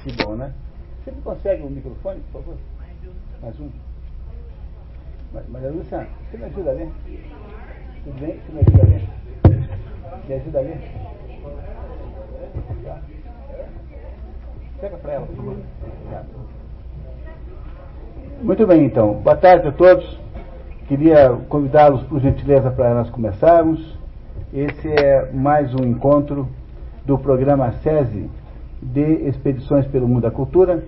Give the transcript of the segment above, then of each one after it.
Que bom, né? Você consegue um microfone, por favor? Mais um. Maria Lúcia, você me ajuda a ler? Tudo bem? Você me ajuda a ler? Me ajuda a ler? Tá. Pega para ela, por favor. Obrigado. Muito bem, então. Boa tarde a todos. Queria convidá-los, por gentileza, para nós começarmos. Esse é mais um encontro do programa SESI de Expedições pelo Mundo da Cultura.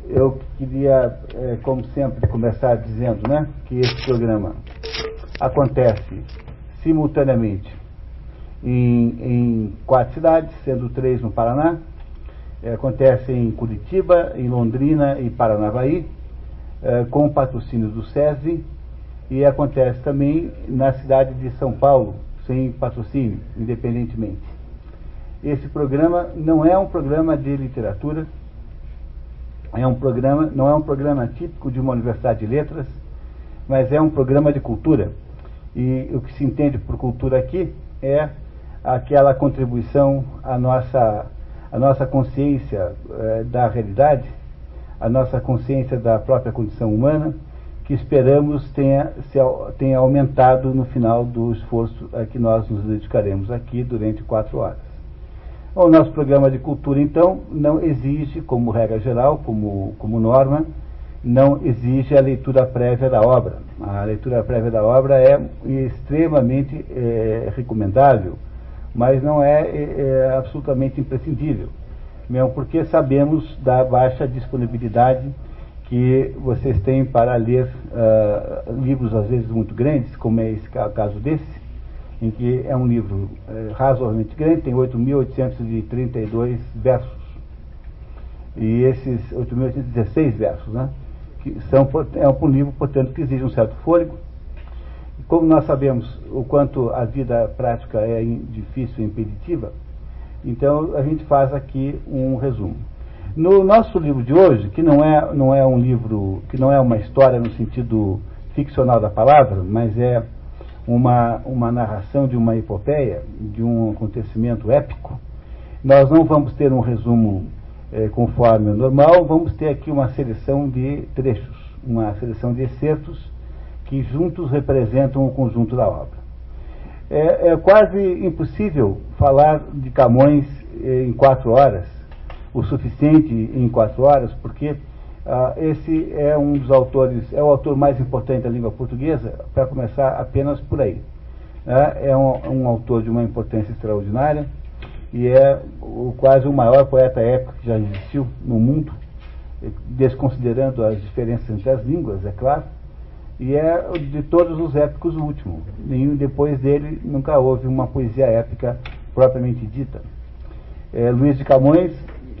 Eu queria, como sempre, começar dizendo, né, que esse programa acontece simultaneamente em 4 cidades, sendo 3 no Paraná. Acontece em Curitiba, em Londrina e Paranavaí, com patrocínio do SESI, e acontece também na cidade de São Paulo, sem patrocínio, independentemente. Esse programa não é um programa de literatura, não é um programa típico de uma universidade de letras, mas é um programa de cultura. E o que se entende por cultura aqui é aquela contribuição à nossa consciência da realidade, a nossa consciência da própria condição humana, que esperamos tenha aumentado no final do esforço a que nós nos dedicaremos aqui durante 4 horas. O nosso programa de cultura, então, não exige, como regra geral, como norma, não exige a leitura prévia da obra. A leitura prévia da obra é extremamente recomendável, mas não é absolutamente imprescindível, mesmo porque sabemos da baixa disponibilidade que vocês têm para ler livros, às vezes, muito grandes, como é esse caso desse, em que é um livro razoavelmente grande, tem 8.832 versos. E esses 8.816 versos, né, que é um livro, portanto, que exige um certo fôlego. E como nós sabemos o quanto a vida prática é difícil e impeditiva, então a gente faz aqui um resumo. No nosso livro de hoje, que não é um livro, que não é uma história no sentido ficcional da palavra, mas é uma narração de uma epopeia, de um acontecimento épico, nós não vamos ter um resumo conforme o normal, vamos ter aqui uma seleção de trechos, uma seleção de excertos que juntos representam o conjunto da obra. É quase impossível falar de Camões em 4 horas, o suficiente em 4 horas, porque esse é um dos autores, é o autor mais importante da língua portuguesa, para começar apenas por aí. É um autor de uma importância extraordinária e é quase o maior poeta épico que já existiu no mundo, desconsiderando as diferenças entre as línguas, é claro, e é de todos os épicos o último. Nenhum depois dele nunca houve uma poesia épica propriamente dita. Luís de Camões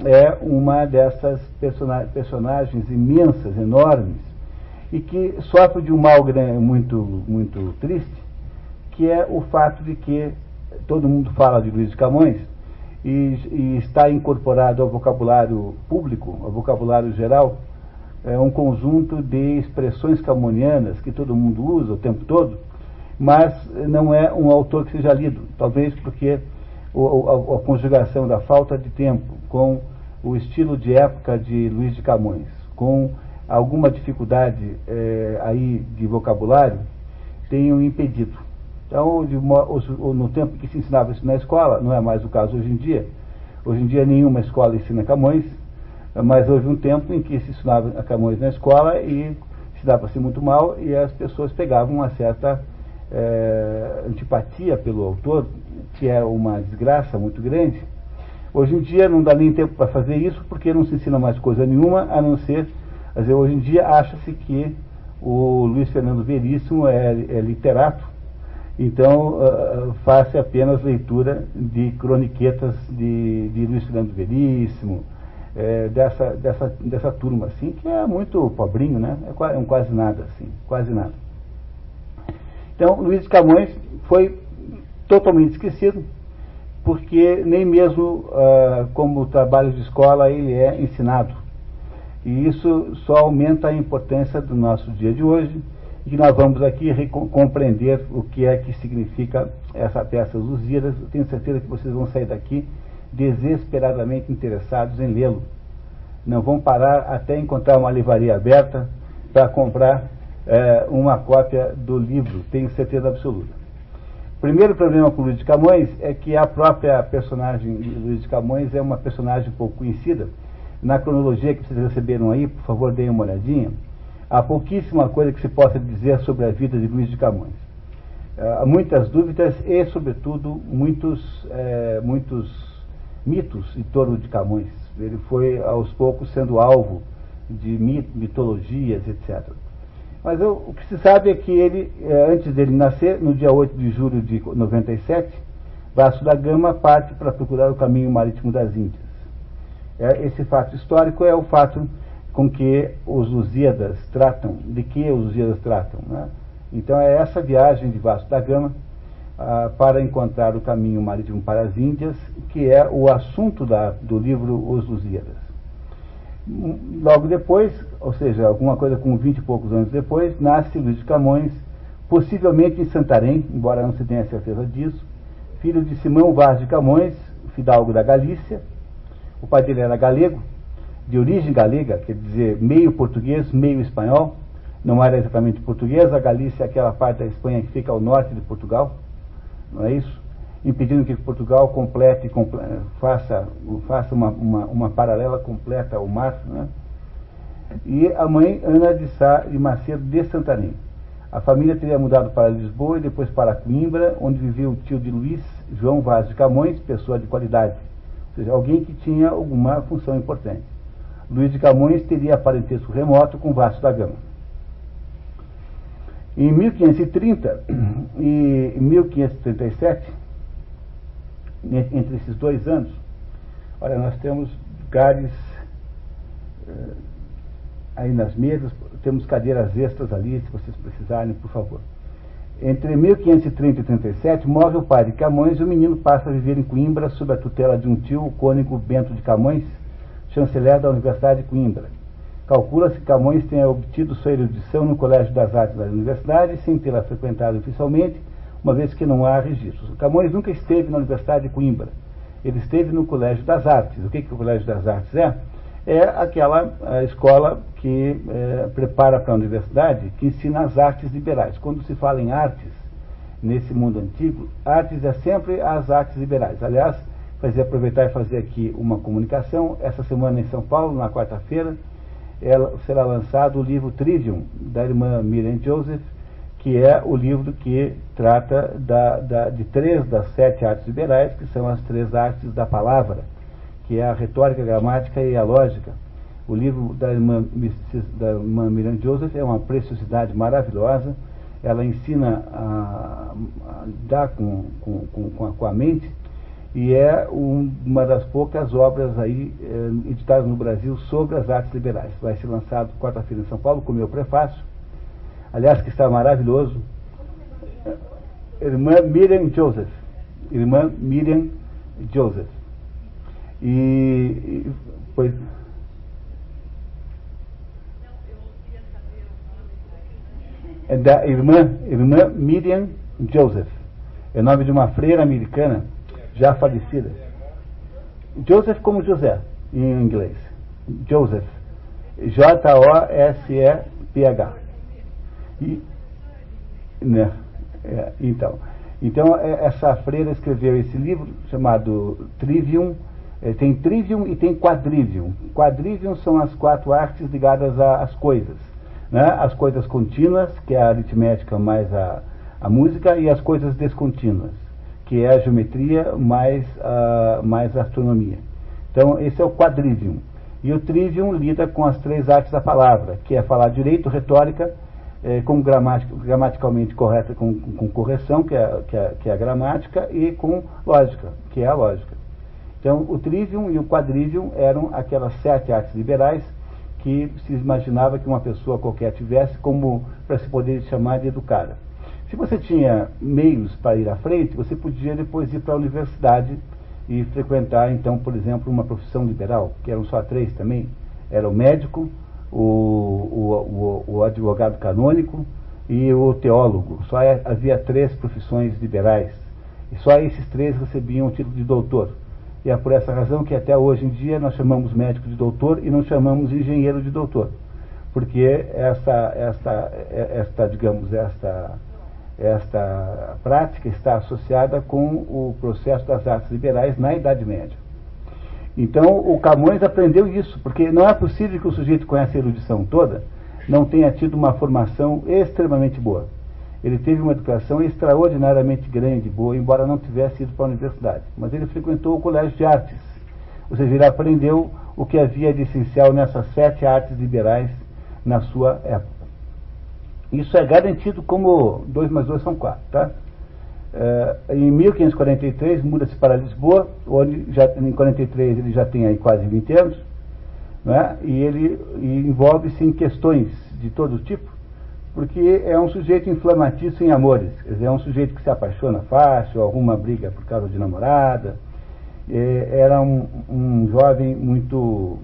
é uma dessas personagens imensas, enormes, e que sofre de um mal muito, muito triste, que é o fato de que todo mundo fala de Luís de Camões e está incorporado ao vocabulário público, ao vocabulário geral, um conjunto de expressões camonianas que todo mundo usa o tempo todo, mas não é um autor que seja lido, talvez porque a conjugação da falta de tempo com o estilo de época de Luís de Camões, com alguma dificuldade aí de vocabulário, tenham impedido. Então, no tempo que se ensinava isso na escola, não é mais o caso hoje em dia. Hoje em dia nenhuma escola ensina Camões, mas houve um tempo em que se ensinava a Camões na escola e se dava-se muito mal e as pessoas pegavam uma certa antipatia pelo autor, que é uma desgraça muito grande. Hoje em dia não dá nem tempo para fazer isso, porque não se ensina mais coisa nenhuma, a não ser, quer dizer, hoje em dia acha-se que o Luiz Fernando Veríssimo é literato, então faz-se apenas leitura de croniquetas de Luiz Fernando Veríssimo, dessa turma, assim, que é muito pobrinho, né? É um quase nada, assim, quase nada. Então, Luís de Camões foi totalmente esquecido, porque nem mesmo como trabalho de escola ele é ensinado. E isso só aumenta a importância do nosso dia de hoje, e que nós vamos aqui compreender o que é que significa essa peça Lusíadas. Eu tenho certeza que vocês vão sair daqui desesperadamente interessados em lê-lo. Não vão parar até encontrar uma livraria aberta para comprar uma cópia do livro, tenho certeza absoluta. O primeiro problema com Luiz de Camões é que a própria personagem de Luiz de Camões é uma personagem pouco conhecida. Na cronologia que vocês receberam aí, por favor, deem uma olhadinha. Há pouquíssima coisa que se possa dizer sobre a vida de Luiz de Camões. Há muitas dúvidas e, sobretudo, muitos mitos em torno de Camões. Ele foi, aos poucos, sendo alvo de mitologias, etc. Mas o que se sabe é que ele, antes dele nascer, no dia 8 de julho de 97, Vasco da Gama parte para procurar o caminho marítimo das Índias. Esse fato histórico é o fato com que os Lusíadas tratam, de que os Lusíadas tratam, né? Então é essa viagem de Vasco da Gama para encontrar o caminho marítimo para as Índias, que é o assunto do livro Os Lusíadas. Logo depois, ou seja, alguma coisa com 20 e poucos anos depois, nasce Luiz de Camões, possivelmente em Santarém, embora não se tenha certeza disso, filho de Simão Vaz de Camões, fidalgo da Galícia. O pai dele era galego, de origem galega, quer dizer, meio português, meio espanhol. Não era exatamente português, a Galícia é aquela parte da Espanha que fica ao norte de Portugal, não é isso? Impedindo que Portugal faça uma paralela completa ao mar, né? E a mãe, Ana de Sá de Macedo de Santarém. A família teria mudado para Lisboa e depois para Coimbra, onde vivia o tio de Luís, João Vaz de Camões, pessoa de qualidade, ou seja, alguém que tinha alguma função importante. Luiz de Camões teria parentesco remoto com Vasco da Gama. Em 1530 e 1537, entre esses 2 anos, olha, nós temos lugares aí nas mesas, temos cadeiras extras ali, se vocês precisarem, por favor. Entre 1530 e 37, morre o pai de Camões e o menino passa a viver em Coimbra sob a tutela de um tio, o cônego Bento de Camões, chanceler da Universidade de Coimbra. Calcula-se que Camões tenha obtido sua erudição no Colégio das Artes da Universidade, sem tê-la frequentado oficialmente, uma vez que não há registros. Camões nunca esteve na Universidade de Coimbra. Ele esteve no Colégio das Artes. O que o Colégio das Artes é? É aquela escola que prepara para a universidade, que ensina as artes liberais. Quando se fala em artes, nesse mundo antigo, artes é sempre as artes liberais. Aliás, aproveitar e fazer aqui uma comunicação. Essa semana em São Paulo, na quarta-feira, será lançado o livro Trivium, da irmã Miriam Joseph, que é o livro que trata de 3 das 7 artes liberais, que são as 3 artes da palavra, que é a retórica, a gramática e a lógica. O livro da irmã Miriam Joseph é uma preciosidade maravilhosa. Ela ensina a lidar com a mente, e é uma das poucas obras aí editadas no Brasil sobre as artes liberais. Vai ser lançado quarta-feira em São Paulo, com o meu prefácio, aliás, que está maravilhoso. Irmã Miriam Joseph. Irmã Miriam Joseph. Pois... É da irmã Miriam Joseph. É o nome de uma freira americana, já falecida. Joseph como José, em inglês. Joseph. J-O-S-E-P-H. Então, essa freira escreveu esse livro chamado Trivium. Tem Trivium e tem Quadrivium. Quadrivium são as 4 artes ligadas às coisas, né? As coisas contínuas, que é a aritmética mais a música, e as coisas descontínuas, que é a geometria mais a astronomia. Então, esse é o Quadrivium. E o Trivium lida com as 3 artes da palavra, que é falar direito, retórica, gramaticalmente correta, com correção, que é a gramática, e com lógica, que é a lógica. Então, o Trivium e o Quadrivium eram aquelas 7 artes liberais que se imaginava que uma pessoa qualquer tivesse como para se poder chamar de educada. Se você tinha meios para ir à frente, você podia depois ir para a universidade e frequentar, então, por exemplo, uma profissão liberal, que eram só 3 também. Era o médico, o advogado canônico e o teólogo. Só havia 3 profissões liberais. E só esses 3 recebiam o título de doutor. E é por essa razão que até hoje em dia nós chamamos médico de doutor e não chamamos engenheiro de doutor. Porque esta prática está associada com o processo das artes liberais na Idade Média. Então, o Camões aprendeu isso, porque não é possível que o sujeito com essa erudição toda não tenha tido uma formação extremamente boa. Ele teve uma educação extraordinariamente grande e boa, embora não tivesse ido para a universidade. Mas ele frequentou o colégio de artes, ou seja, ele aprendeu o que havia de essencial nessas 7 artes liberais na sua época. Isso é garantido como 2 mais 2 são 4, tá? Em 1543 muda-se para Lisboa, onde já, em 43 ele já tem aí quase 20 anos, né? E ele envolve-se em questões de todo tipo, porque é um sujeito inflamatiço em amores, quer dizer, é um sujeito que se apaixona fácil, arruma briga por causa de namorada. Era um jovem muito,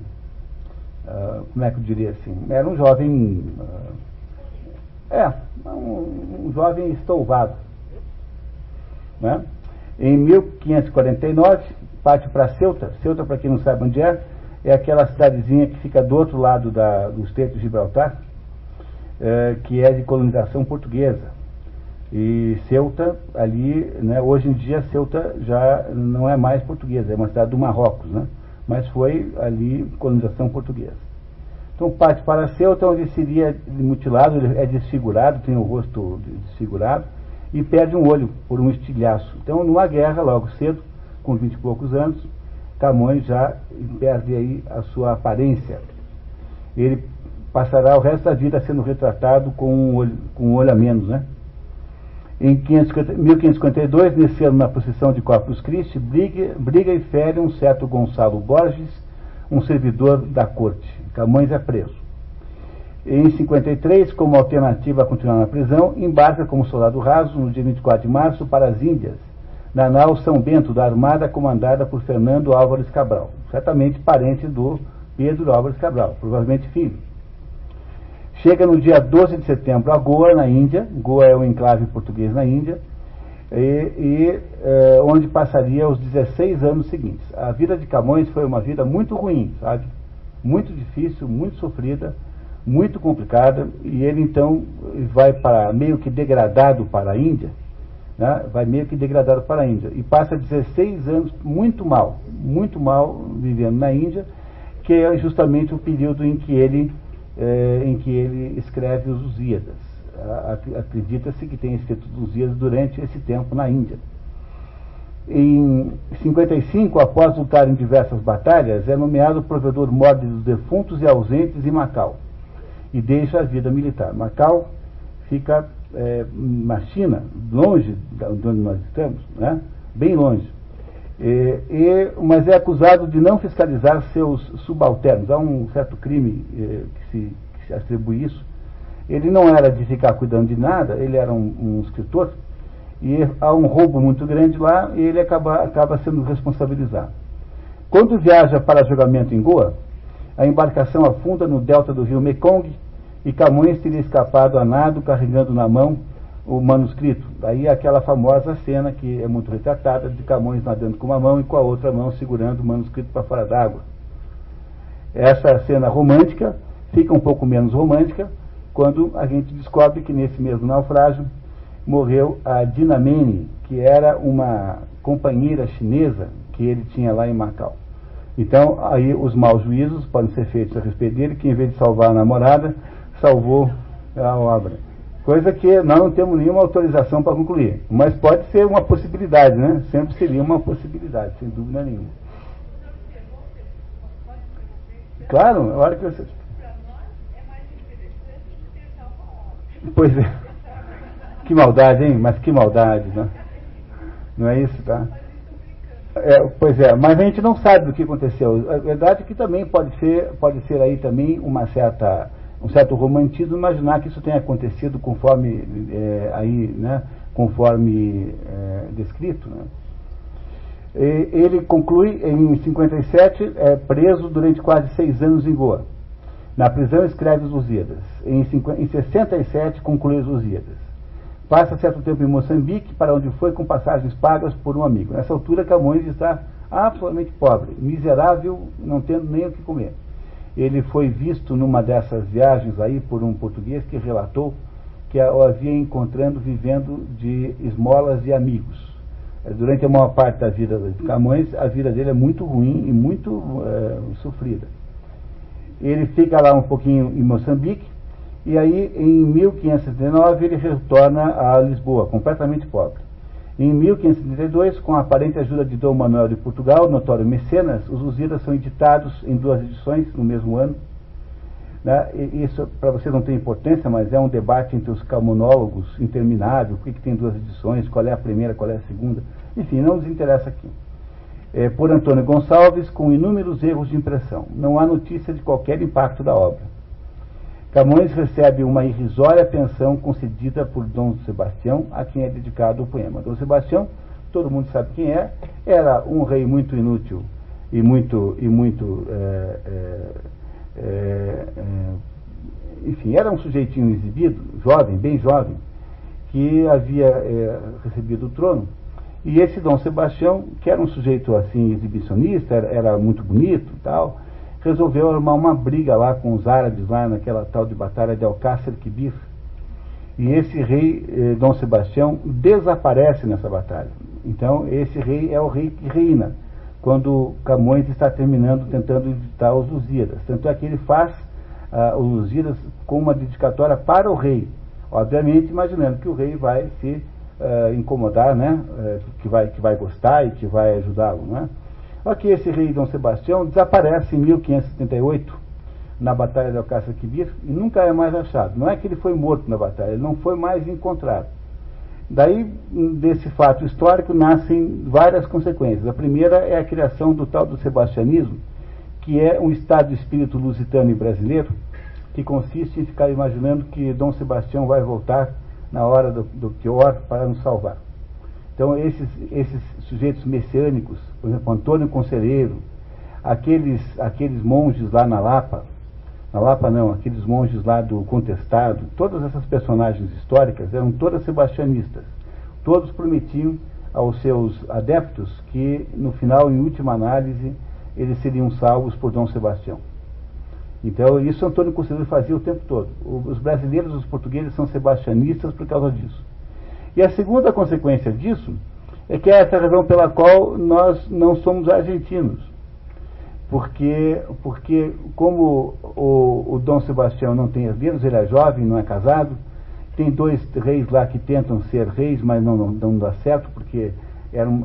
como é que eu diria assim, era um jovem, um jovem estouvado, né? Em 1549 parte para Ceuta. Ceuta, para quem não sabe onde é aquela cidadezinha que fica do outro lado do Estreito de Gibraltar, que é de colonização portuguesa. E Ceuta, ali, né, hoje em dia Ceuta já não é mais portuguesa, é uma cidade do Marrocos, né? Mas foi ali colonização portuguesa. Então parte para Ceuta, onde seria mutilado, ele é desfigurado, tem o rosto desfigurado, e perde um olho por um estilhaço. Então, numa guerra, logo cedo, com 20 e poucos anos, Camões já perde aí a sua aparência. Ele passará o resto da vida sendo retratado com um olho a menos, né? Em 1552, nesse ano, na procissão de Corpus Christi, briga e fere um certo Gonçalo Borges, um servidor da corte. Camões é preso. Em 53, como alternativa a continuar na prisão, embarca como soldado raso, no dia 24 de março, para as Índias, na nau São Bento, da Armada, comandada por Fernando Álvares Cabral, certamente parente do Pedro Álvares Cabral, provavelmente filho. Chega no dia 12 de setembro a Goa, na Índia. Goa é um enclave português na Índia, onde passaria os 16 anos seguintes. A vida de Camões foi uma vida muito ruim, sabe? Muito difícil, muito sofrida, muito complicada, e ele então vai meio que degradado para a Índia, né? Vai meio que degradado para a Índia, e passa 16 anos muito mal vivendo na Índia, que é justamente o período em que ele escreve os Lusíadas. Acredita-se que tenha escrito os Lusíadas durante esse tempo na Índia. Em 55, após lutar em diversas batalhas, é nomeado provedor-mor dos defuntos e ausentes em Macau, e deixa a vida militar. Macau fica na China, longe de onde nós estamos, né? Bem longe. Mas é acusado de não fiscalizar seus subalternos. Há um certo crime que se atribui isso. Ele não era de ficar cuidando de nada, ele era um escritor, e há um roubo muito grande lá, e ele acaba sendo responsabilizado. Quando viaja para julgamento em Goa, a embarcação afunda no delta do rio Mekong, e Camões teria escapado a nado carregando na mão o manuscrito. Daí aquela famosa cena que é muito retratada, de Camões nadando com uma mão e com a outra mão segurando o manuscrito para fora d'água. Essa cena romântica fica um pouco menos romântica quando a gente descobre que nesse mesmo naufrágio morreu a Dinamene, que era uma companheira chinesa que ele tinha lá em Macau. Então aí os maus juízos podem ser feitos a respeito dele, que em vez de salvar a namorada, salvou a obra. Coisa que nós não temos nenhuma autorização para concluir. Mas pode ser uma possibilidade, né? Sempre seria uma possibilidade, sem dúvida nenhuma. Claro, a hora que você... Pois é. Que maldade, hein? Mas que maldade, né? Não é isso, tá? Pois é, mas a gente não sabe do que aconteceu. A verdade é que também pode ser aí também um certo romantismo, imaginar que isso tenha acontecido conforme descrito, né? Ele conclui em 57, preso durante quase 6 anos em Goa. Na prisão escreve os Lusíadas. Em 67 conclui os Lusíadas. Passa certo tempo em Moçambique, para onde foi com passagens pagas por um amigo. Nessa altura, Camões está absolutamente pobre, miserável, não tendo nem o que comer. Ele foi visto numa dessas viagens aí por um português que relatou que o havia encontrando vivendo de esmolas de amigos. Durante a maior parte da vida de Camões, a vida dele é muito ruim e muito sofrida. Ele fica lá um pouquinho em Moçambique, e aí em 1579 ele retorna a Lisboa, completamente pobre. Em 1532, com a aparente ajuda de Dom Manuel de Portugal, notório mecenas, os Lusíadas são editados em 2 edições no mesmo ano. Né? E isso para você não tem importância, mas é um debate entre os camonólogos interminável, por que tem 2 edições, qual é a primeira, qual é a segunda, enfim, não nos interessa aqui. Por Antônio Gonçalves, com inúmeros erros de impressão. Não há notícia de qualquer impacto da obra. Camões recebe uma irrisória pensão concedida por Dom Sebastião, a quem é dedicado o poema. Dom Sebastião, todo mundo sabe quem é, era um rei muito inútil e enfim, era um sujeitinho exibido, jovem, bem jovem, que havia recebido o trono. E esse Dom Sebastião, que era um sujeito assim exibicionista, era muito bonito e tal, resolveu armar uma briga lá com os árabes, lá naquela tal de batalha de Alcácer Quibir. E esse rei, Dom Sebastião, desaparece nessa batalha. Então, esse rei é o rei que reina, quando Camões está tentando editar os Lusíadas. Tanto é que ele faz os Lusíadas com uma dedicatória para o rei, obviamente imaginando que o rei vai se incomodar, né? Que vai gostar e que vai ajudá-lo, né? Só que esse rei Dom Sebastião desaparece em 1578 na batalha de Alcácer Quibir e nunca é mais achado. Não é que ele foi morto na batalha, ele não foi mais encontrado. Daí, desse fato histórico, nascem várias consequências. A primeira é a criação do tal do sebastianismo, que é um estado de espírito lusitano e brasileiro, que consiste em ficar imaginando que Dom Sebastião vai voltar na hora do pior para nos salvar. Então, esses sujeitos messiânicos, por exemplo, Antônio Conselheiro, aqueles monges lá na Lapa não, aqueles monges lá do Contestado, todas essas personagens históricas eram todas sebastianistas. Todos prometiam aos seus adeptos que, no final, em última análise, eles seriam salvos por Dom Sebastião. Então, isso Antônio Conselheiro fazia o tempo todo. Os brasileiros e os portugueses são sebastianistas por causa disso. E a segunda consequência disso é que é essa razão pela qual nós não somos argentinos. Porque como o Dom Sebastião não tem herdeiros, ele é jovem, não é casado, tem 2 reis lá que tentam ser reis, mas não dá certo, porque eram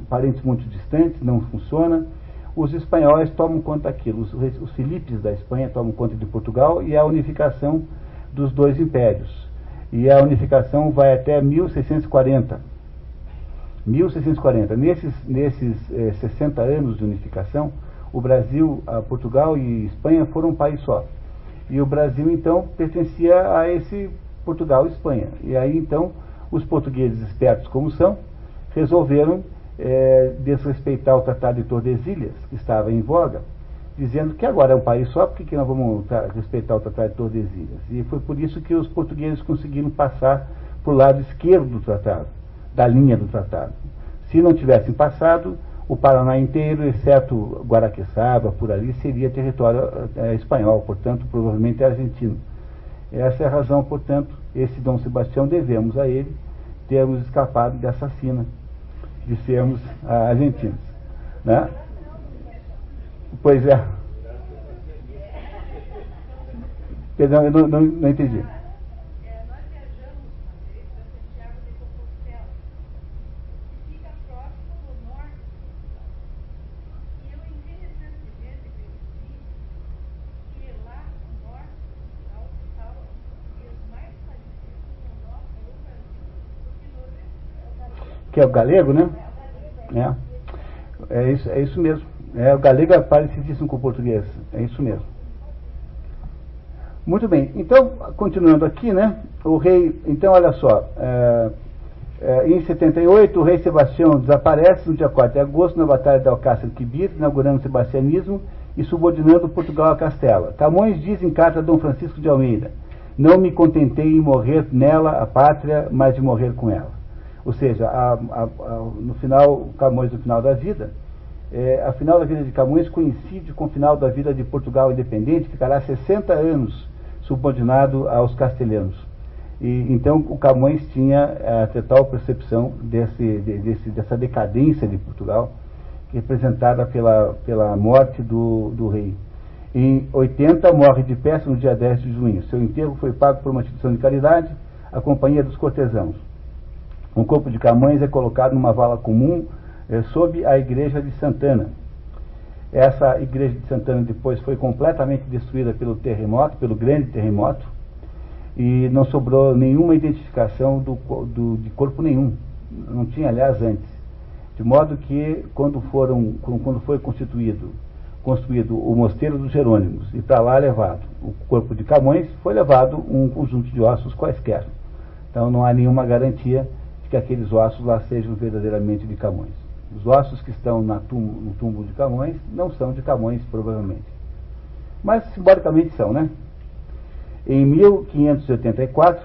parentes muito distantes, não funciona. Os espanhóis tomam conta daquilo, os Filipes da Espanha tomam conta de Portugal, e a unificação dos 2 impérios. E a unificação vai até 1640. 1640. Nesses 60 anos de unificação, o Brasil, Portugal e Espanha foram um país só. E o Brasil, então, pertencia a esse Portugal e Espanha. E aí, então, os portugueses, espertos como são, resolveram desrespeitar o Tratado de Tordesilhas, que estava em voga, dizendo que agora é um país só, por que nós vamos respeitar o Tratado de Tordesilhas? E foi por isso que os portugueses conseguiram passar para o lado esquerdo do tratado, da linha do tratado. Se não tivessem passado, o Paraná inteiro, exceto Guaraqueçaba, por ali, seria território espanhol, portanto, provavelmente argentino. Essa é a razão, portanto, esse Dom Sebastião, devemos a ele termos escapado dessa sina de sermos argentinos, né? Pois é. Perdão, eu não entendi. Nós viajamos uma vez para Santiago de Compostela, que fica próximo do norte de Portugal. E eu interessantemente percebi que lá no norte de Portugal estavam os portugueses mais parecidos com o nosso, no Brasil, do que no Que é o galego, né? É isso mesmo. O galego é parecidíssimo com o português. É isso mesmo. Muito bem. Então, continuando aqui, né? O rei... Então, olha só. Em 78, o rei Sebastião desaparece no dia 4 de agosto, na Batalha de Alcácer Quibir, inaugurando o sebastianismo e subordinando Portugal a Castela. Camões diz em carta a Dom Francisco de Almeida: não me contentei em morrer nela, a pátria, mas de morrer com ela. Ou seja, no final, Camões, no final da vida, a final da vida de Camões coincide com o final da vida de Portugal independente, que ficará 60 anos subordinado aos castelhanos. E então o Camões tinha a total percepção dessa decadência de Portugal, representada pela morte do rei. Em 80 morre de peste no dia 10 de junho. Seu enterro foi pago por uma instituição de caridade, a Companhia dos Cortesãos. O corpo de Camões é colocado numa vala comum sob a igreja de Santana. Essa igreja de Santana depois foi completamente destruída pelo terremoto, pelo grande terremoto, e não sobrou nenhuma identificação de corpo nenhum. Não tinha, aliás, antes. De modo que, quando foi construído o Mosteiro dos Jerônimos, e para lá levado o corpo de Camões, foi levado um conjunto de ossos quaisquer. Então não há nenhuma garantia de que aqueles ossos lá sejam verdadeiramente de Camões. Os ossos que estão no túmulo de Camões não são de Camões, provavelmente. Mas simbolicamente são, né? Em 1584,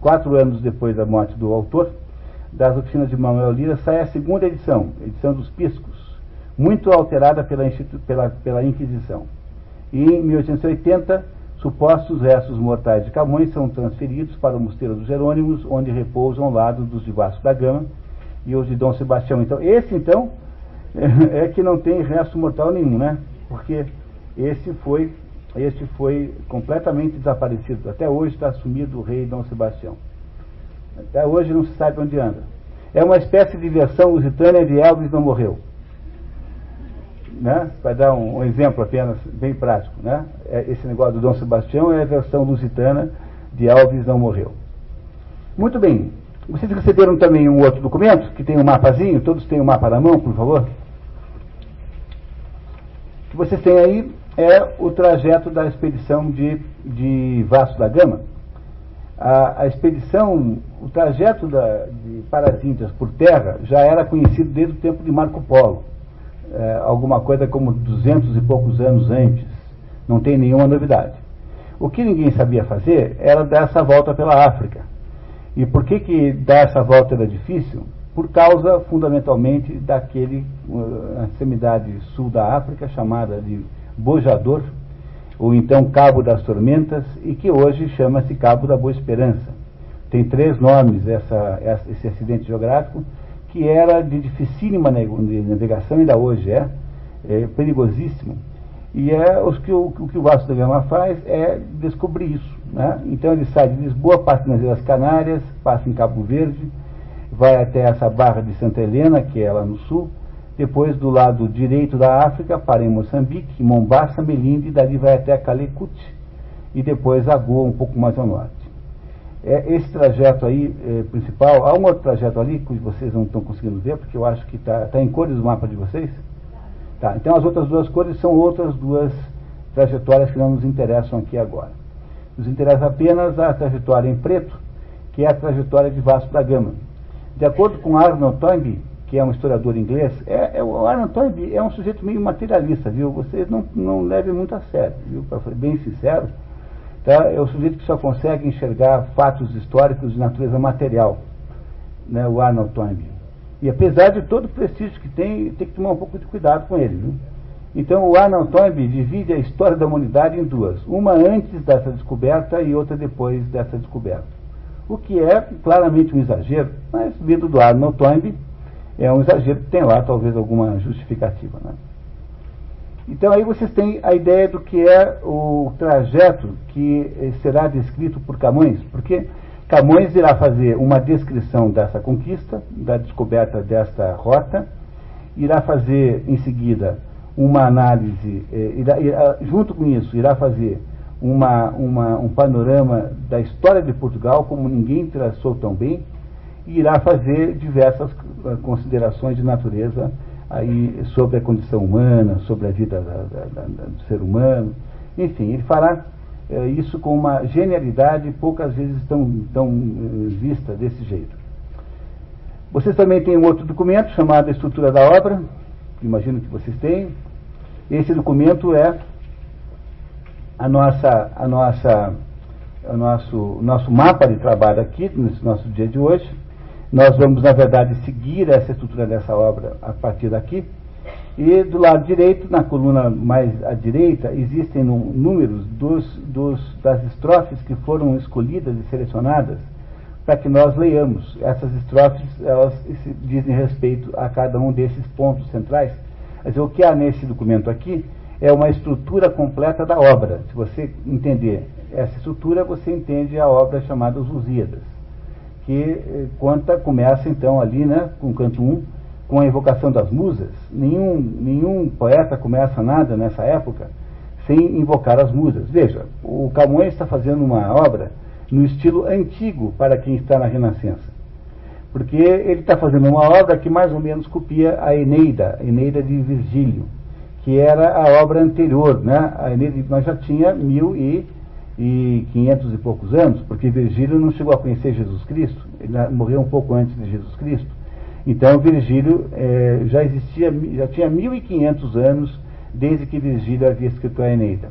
4 anos depois da morte do autor, das oficinas de Manuel Lira, sai a segunda edição dos Piscos, muito alterada pela Inquisição. E em 1880, supostos restos mortais de Camões são transferidos para o Mosteiro dos Jerônimos, onde repousam ao lado dos de Vasco da Gama e os de Dom Sebastião. Então, esse é que não tem resto mortal nenhum, né? Porque este foi completamente desaparecido. Até hoje está sumido o rei Dom Sebastião. Até hoje não se sabe onde anda. É uma espécie de versão lusitana de Elvis Não Morreu. Né? Para dar um exemplo apenas bem prático, né? Esse negócio do Dom Sebastião é a versão lusitana de Elvis Não Morreu. Muito bem. Vocês receberam também um outro documento que tem um mapazinho. Todos têm um mapa na mão, por favor? O que vocês têm aí é o trajeto da expedição de Vasco da Gama. A expedição, o trajeto para as Índias por terra já era conhecido desde o tempo de Marco Polo. Alguma coisa como 200 e poucos anos antes. Não tem nenhuma novidade. O que ninguém sabia fazer era dar essa volta pela África. E por que dar essa volta era difícil? Por causa, fundamentalmente, daquele extremidade sul da África, chamada de Bojador, ou então Cabo das Tormentas, e que hoje chama-se Cabo da Boa Esperança. Tem 3 nomes esse acidente geográfico, que era de dificílima navegação, ainda hoje é perigosíssimo. E o que o Vasco da Gama faz é descobrir isso. Né? Então ele sai de Lisboa, passa nas Ilhas Canárias, passa em Cabo Verde, vai até essa barra de Santa Helena, que é lá no sul, depois do lado direito da África, para em Moçambique, Mombaça, Melinde, e dali vai até Calicut, e depois a Goa, um pouco mais ao norte. Esse trajeto aí principal, há um outro trajeto ali que vocês não estão conseguindo ver, porque eu acho que está em cores o mapa de vocês. Tá, então as outras 2 cores são outras 2 trajetórias que não nos interessam aqui agora. Nos interessa apenas a trajetória em preto, que é a trajetória de Vasco da Gama. De acordo com Arnold Toynbee, que é um historiador inglês, o Arnold Toynbee é um sujeito meio materialista, viu? Vocês não levem muito a sério, viu? Para ser bem sincero, tá? É o sujeito que só consegue enxergar fatos históricos de natureza material, né? O Arnold Toynbee. E apesar de todo o prestígio que tem que tomar um pouco de cuidado com ele, viu? Então o Arnold Toynbee divide a história da humanidade em 2, uma antes dessa descoberta e outra depois dessa descoberta. O que é claramente um exagero, mas vindo do Arnold Toynbee, é um exagero que tem lá talvez alguma justificativa, né? Então aí vocês têm a ideia do que é o trajeto que será descrito por Camões, porque Camões irá fazer uma descrição dessa conquista, da descoberta desta rota, irá fazer in uma análise, junto com isso, irá fazer um panorama da história de Portugal, como ninguém traçou tão bem, e irá fazer diversas considerações de natureza aí sobre a condição humana, sobre a vida do ser humano. Enfim, ele fará isso com uma genialidade poucas vezes tão vista desse jeito. Vocês também têm um outro documento chamado Estrutura da Obra, que imagino que vocês têm. Esse documento é o nosso mapa de trabalho aqui, nesse nosso dia de hoje. Nós vamos, na verdade, seguir essa estrutura dessa obra a partir daqui. E do lado direito, na coluna mais à direita, existem números das estrofes que foram escolhidas e selecionadas para que nós leiamos. Essas estrofes, elas dizem respeito a cada um desses pontos centrais. Quer dizer, o que há nesse documento aqui é uma estrutura completa da obra. Se você entender essa estrutura, você entende a obra chamada Os Lusíadas, que começa então ali, né, com o canto 1, com a invocação das musas. Nenhum poeta começa nada nessa época sem invocar as musas. Veja, o Camões está fazendo uma obra no estilo antigo para quem está na Renascença, porque ele está fazendo uma obra que mais ou menos copia a Eneida de Virgílio, que era a obra anterior, né? A Eneida nós já tinha 1500 e poucos anos, porque Virgílio não chegou a conhecer Jesus Cristo, ele morreu um pouco antes de Jesus Cristo. Então Virgílio já tinha 1500 anos desde que Virgílio havia escrito a Eneida,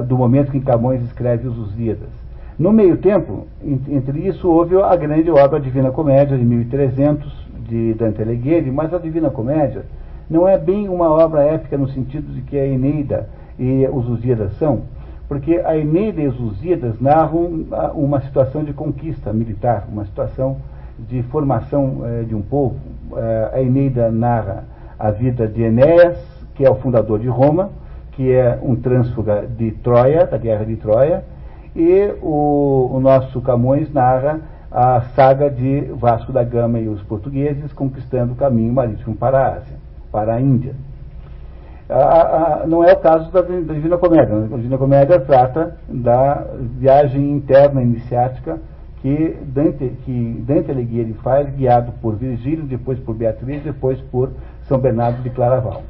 do momento que Camões escreve os Lusíadas. No meio tempo, entre isso, houve a grande obra Divina Comédia, de 1300, de Dante Alighieri, mas a Divina Comédia não é bem uma obra épica no sentido de que a Eneida e os Lusíadas são, porque a Eneida e os Lusíadas narram uma situação de conquista militar, uma situação de formação de um povo. A Eneida narra a vida de Enéas, que é o fundador de Roma, que é um trânsfuga de Troia, da guerra de Troia, e o nosso Camões narra a saga de Vasco da Gama e os portugueses conquistando o caminho marítimo para a Ásia, para a Índia. Não é o caso da Divina Comédia. A Divina Comédia trata da viagem interna iniciática que Dante Alighieri faz, guiado por Virgílio, depois por Beatriz, depois por São Bernardo de Claraval.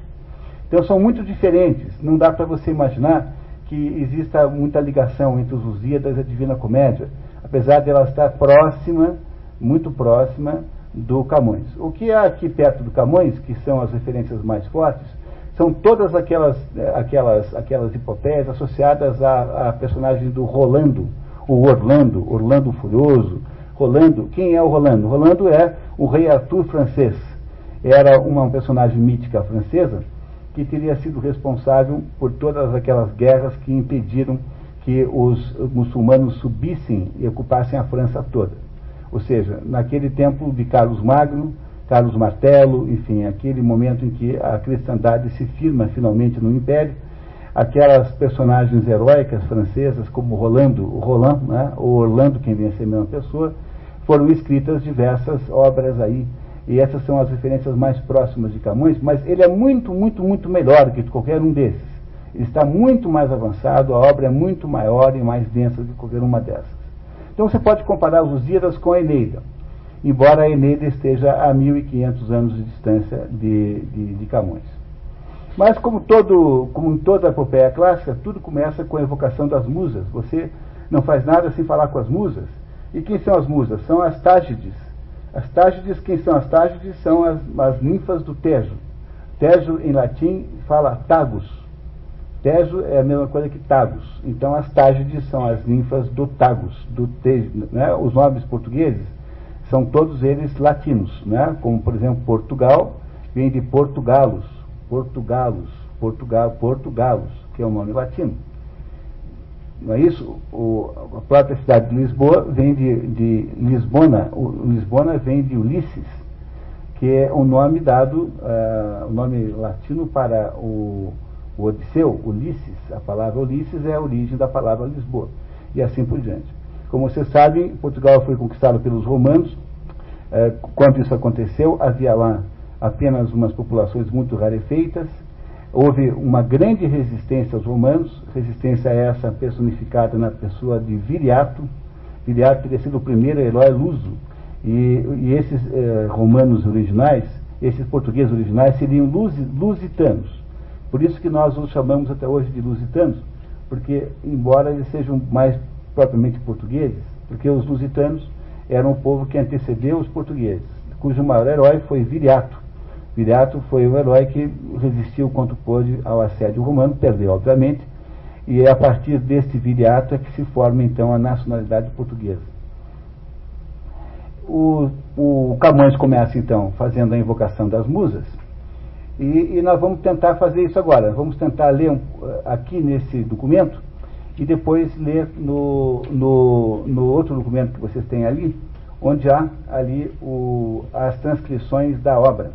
Então são muito diferentes. Não dá para você imaginar que exista muita ligação entre os Lusíadas e a Divina Comédia, apesar de ela estar próxima, muito próxima do Camões. O que há aqui perto do Camões, que são as referências mais fortes, são todas aquelas hipopéias associadas à personagem do Rolando, o Orlando Furioso. Rolando, quem é o Rolando? Rolando é o rei Arthur francês. Era uma personagem mítica francesa que teria sido responsável por todas aquelas guerras que impediram que os muçulmanos subissem e ocupassem a França toda. Ou seja, naquele tempo de Carlos Magno, Carlos Martelo, enfim, aquele momento em que a cristandade se firma finalmente no Império, aquelas personagens heróicas francesas como Roland, né, ou Orlando, quem vem a ser a mesma pessoa, foram escritas diversas obras aí. E essas são as referências mais próximas de Camões, mas ele é muito, muito, muito melhor que qualquer um desses. Ele está muito mais avançado, a obra é muito maior e mais densa do que qualquer uma dessas. Então você pode comparar os Lusíadas com a Eneida, embora a Eneida esteja a 1500 anos de distância de Camões. Mas como em toda a epopeia clássica, tudo começa com a evocação das musas. Você não faz nada sem falar com as musas. E quem são as musas? São as Tágides. As Tágides, quem são as Tágides? São as ninfas do Tejo. Tejo, em latim, fala Tagus. Tejo é a mesma coisa que Tagus. Então, as Tágides são as ninfas do Tagus, do Tejo. Né? Os nomes portugueses são todos eles latinos. Né? Como, por exemplo, Portugal, vem de Portugalos, que é um nome latino. Não é isso? A própria cidade de Lisboa vem de Lisbona. Lisbona vem de Ulisses, que é um nome dado, o nome latino para o Odisseu, Ulisses. A palavra Ulisses é a origem da palavra Lisboa. E assim por diante. Como vocês sabem, Portugal foi conquistado pelos romanos. Quando isso aconteceu, havia lá apenas umas populações muito rarefeitas. Houve uma grande resistência aos romanos, resistência essa personificada na pessoa de Viriato. Viriato teria sido o primeiro herói luso, e esses romanos originais, esses portugueses originais, seriam lusitanos. Por isso que nós os chamamos até hoje de lusitanos, porque, embora eles sejam mais propriamente portugueses, porque os lusitanos eram o povo que antecedeu os portugueses, cujo maior herói foi Viriato. Viriato foi o herói que resistiu quanto pôde ao assédio romano, perdeu, obviamente, e é a partir deste Viriato é que se forma, então, a nacionalidade portuguesa. O Camões começa, então, fazendo a invocação das musas, E nós vamos tentar fazer isso agora. Vamos tentar ler aqui nesse documento e depois ler no outro documento que vocês têm ali, onde há ali as transcrições da obra.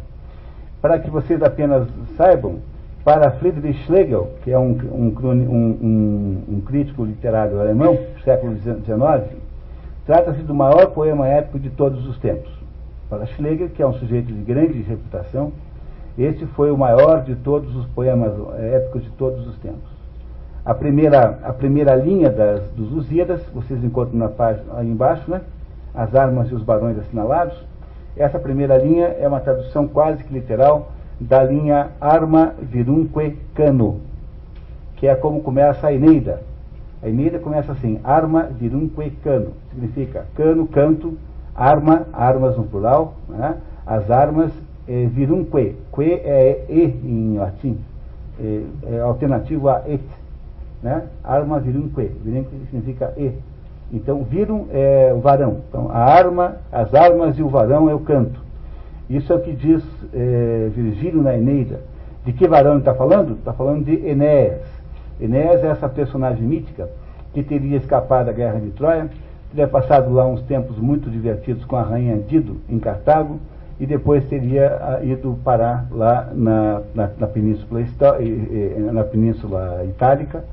Para que vocês apenas saibam, para Friedrich Schlegel, que é um crítico literário alemão do século XIX, trata-se do maior poema épico de todos os tempos. Para Schlegel, que é um sujeito de grande reputação, este foi o maior de todos os poemas épicos de todos os tempos. A primeira linha dos Lusíadas, vocês encontram na página aí embaixo, né? As armas e os barões assinalados. Essa primeira linha é uma tradução quase que literal da linha Arma Virumque Cano, que é como começa a Eneida. A Eneida começa assim: Arma Virumque Cano, significa cano, canto, arma, armas no plural, né? As armas, virumque, que é e em latim, é alternativo a et, né? Arma virumque, virumque significa e. Então, virum é o varão. Então, a arma, as armas e o varão é o canto. Isso é o que diz Virgílio na Eneida. De que varão ele está falando? Está falando de Enéas. Enéas é essa personagem mítica que teria escapado da guerra de Troia, teria passado lá uns tempos muito divertidos com a rainha Dido em Cartago, e depois teria ido parar lá na Península Itálica,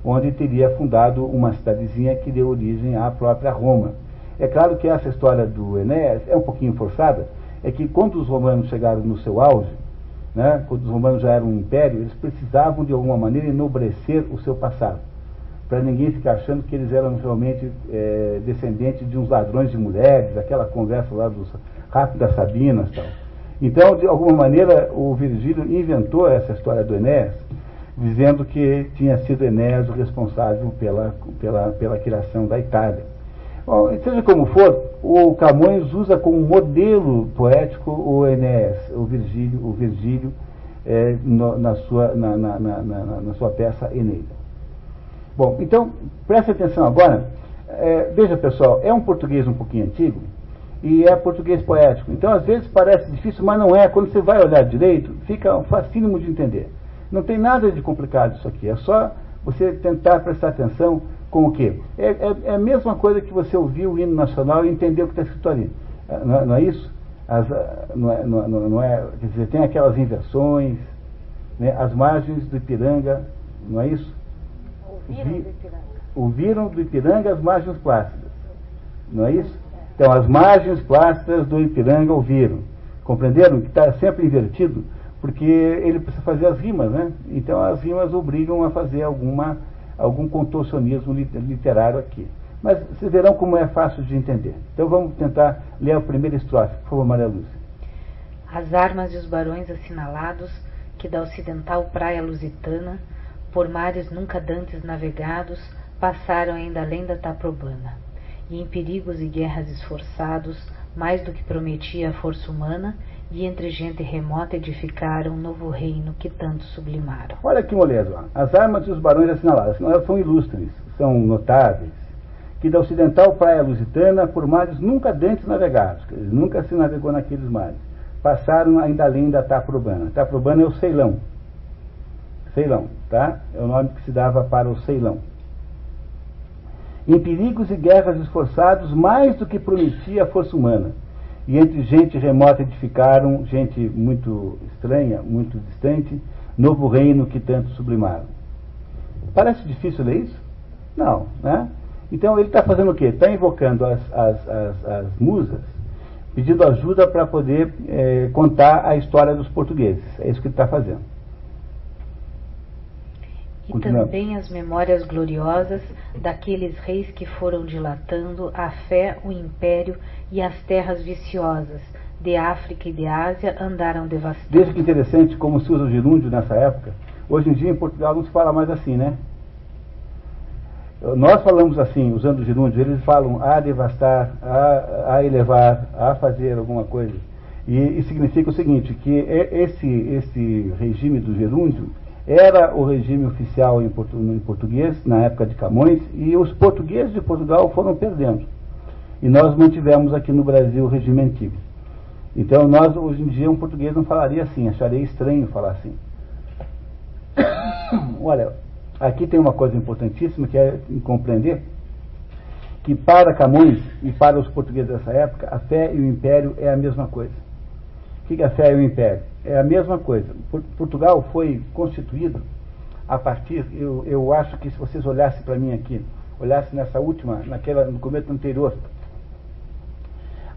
onde teria fundado uma cidadezinha que deu origem à própria Roma. É claro que essa história do Enéas é um pouquinho forçada, é que quando os romanos chegaram no seu auge, né, quando os romanos já eram um império, eles precisavam de alguma maneira enobrecer o seu passado, para ninguém ficar achando que eles eram realmente descendentes de uns ladrões de mulheres, aquela conversa lá dos ratos das Sabinas e tal. Então, de alguma maneira, o Virgílio inventou essa história do Enéas, dizendo que tinha sido Enéas o responsável pela criação da Itália. Bom, seja como for, o Camões usa como modelo poético o Enéas, o Virgílio na sua peça Eneida. Bom, então, preste atenção agora. Veja, pessoal, é um português um pouquinho antigo e é português poético. Então, às vezes parece difícil, mas não é. Quando você vai olhar direito, fica facílimo de entender. Não tem nada de complicado isso aqui. É só você tentar prestar atenção com o quê? É a mesma coisa que você ouvir o hino nacional e entender o que está escrito ali. Não é isso? Não é, quer dizer, tem aquelas inversões, né? As margens do Ipiranga, não é isso? Ouviram do Ipiranga as margens plácidas, não é isso? Então, as margens plácidas do Ipiranga ouviram. Compreenderam que está sempre invertido? Porque ele precisa fazer as rimas, né? Então, as rimas obrigam a fazer algum contorcionismo literário aqui. Mas vocês verão como é fácil de entender. Então, vamos tentar ler a primeira estrofe. Por favor, Maria Lúcia. As armas e os barões assinalados, que da ocidental praia lusitana, por mares nunca dantes navegados, passaram ainda além da Taprobana, e em perigos e guerras esforçados, mais do que prometia a força humana, e entre gente remota edificaram um novo reino que tanto sublimaram. Olha que moleza, as armas e os barões assinalados, elas são ilustres, são notáveis, que da ocidental praia lusitana, por mares nunca dantes navegados, nunca se navegou naqueles mares, passaram ainda além da Taprobana. Taprobana é o Ceilão. Ceilão, tá? É o nome que se dava para o Ceilão. Em perigos e guerras esforçados, mais do que prometia a força humana. E entre gente remota edificaram, gente muito estranha, muito distante, novo reino que tanto sublimaram. Parece difícil ler isso? Não, né? Então ele está fazendo o quê? Está invocando as musas, pedindo ajuda para poder contar a história dos portugueses. É isso que ele está fazendo. E também as memórias gloriosas daqueles reis que foram dilatando a fé, o império e as terras viciosas de África e de Ásia andaram devastando. Veja que interessante como se usa o gerúndio nessa época. Hoje em dia em Portugal não se fala mais assim, né? Nós falamos assim, usando o gerúndio, eles falam a devastar, a elevar, a fazer alguma coisa. E significa o seguinte, que esse regime do gerúndio era o regime oficial em português, na época de Camões, e os portugueses de Portugal foram perdendo. E nós mantivemos aqui no Brasil o regime antigo. Então, nós, hoje em dia, um português não falaria assim, acharia estranho falar assim. Olha, aqui tem uma coisa importantíssima que é compreender que para Camões e para os portugueses dessa época, a fé e o império é a mesma coisa. O que é a fé e o império? É a mesma coisa. Portugal foi constituído a partir, eu acho que se vocês olhassem para mim aqui, olhassem nessa última, no documento anterior,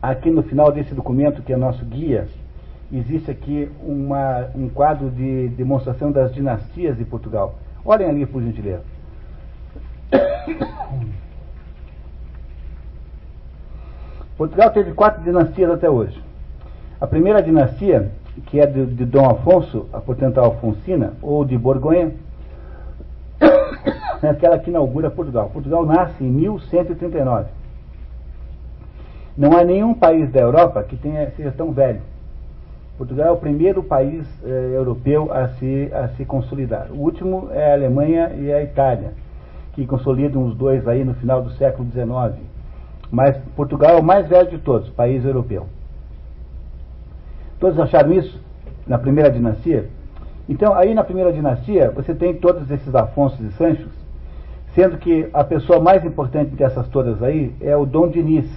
aqui no final desse documento, que é nosso guia, existe aqui um quadro de demonstração das dinastias de Portugal. Olhem ali, por gentileza. Portugal teve 4 dinastias até hoje. A primeira dinastia, que é de Dom Afonso, portanto a Alfonsina, ou de Borgonha, é aquela que inaugura Portugal. Portugal nasce em 1139. Não há nenhum país da Europa que seja tão velho. Portugal é o primeiro país europeu a se consolidar. O último é a Alemanha e a Itália, que consolidam os dois aí no final do século XIX. Mas Portugal é o mais velho de todos, país europeu. Todos acharam isso na primeira dinastia? Então, aí na primeira dinastia, você tem todos esses Afonsos e Sanchos, sendo que a pessoa mais importante dessas todas aí é o Dom Dinis.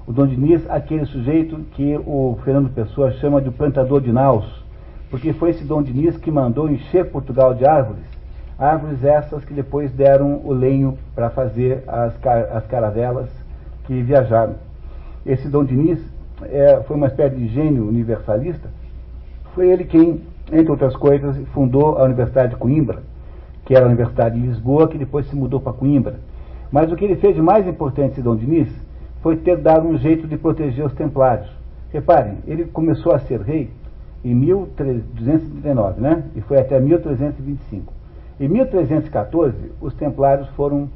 O Dom Dinis, aquele sujeito que o Fernando Pessoa chama de plantador de naus, porque foi esse Dom Dinis que mandou encher Portugal de árvores, árvores essas que depois deram o lenho para fazer as caravelas que viajaram. Esse Dom Dinis foi uma espécie de gênio universalista. Foi ele quem, entre outras coisas, fundou a Universidade de Coimbra, que era a Universidade de Lisboa, que depois se mudou para Coimbra. Mas o que ele fez de mais importante, esse Dom Dinis, foi ter dado um jeito de proteger os templários. Reparem, ele começou a ser rei em 1239, né? E foi até 1325. Em 1314, os templários foram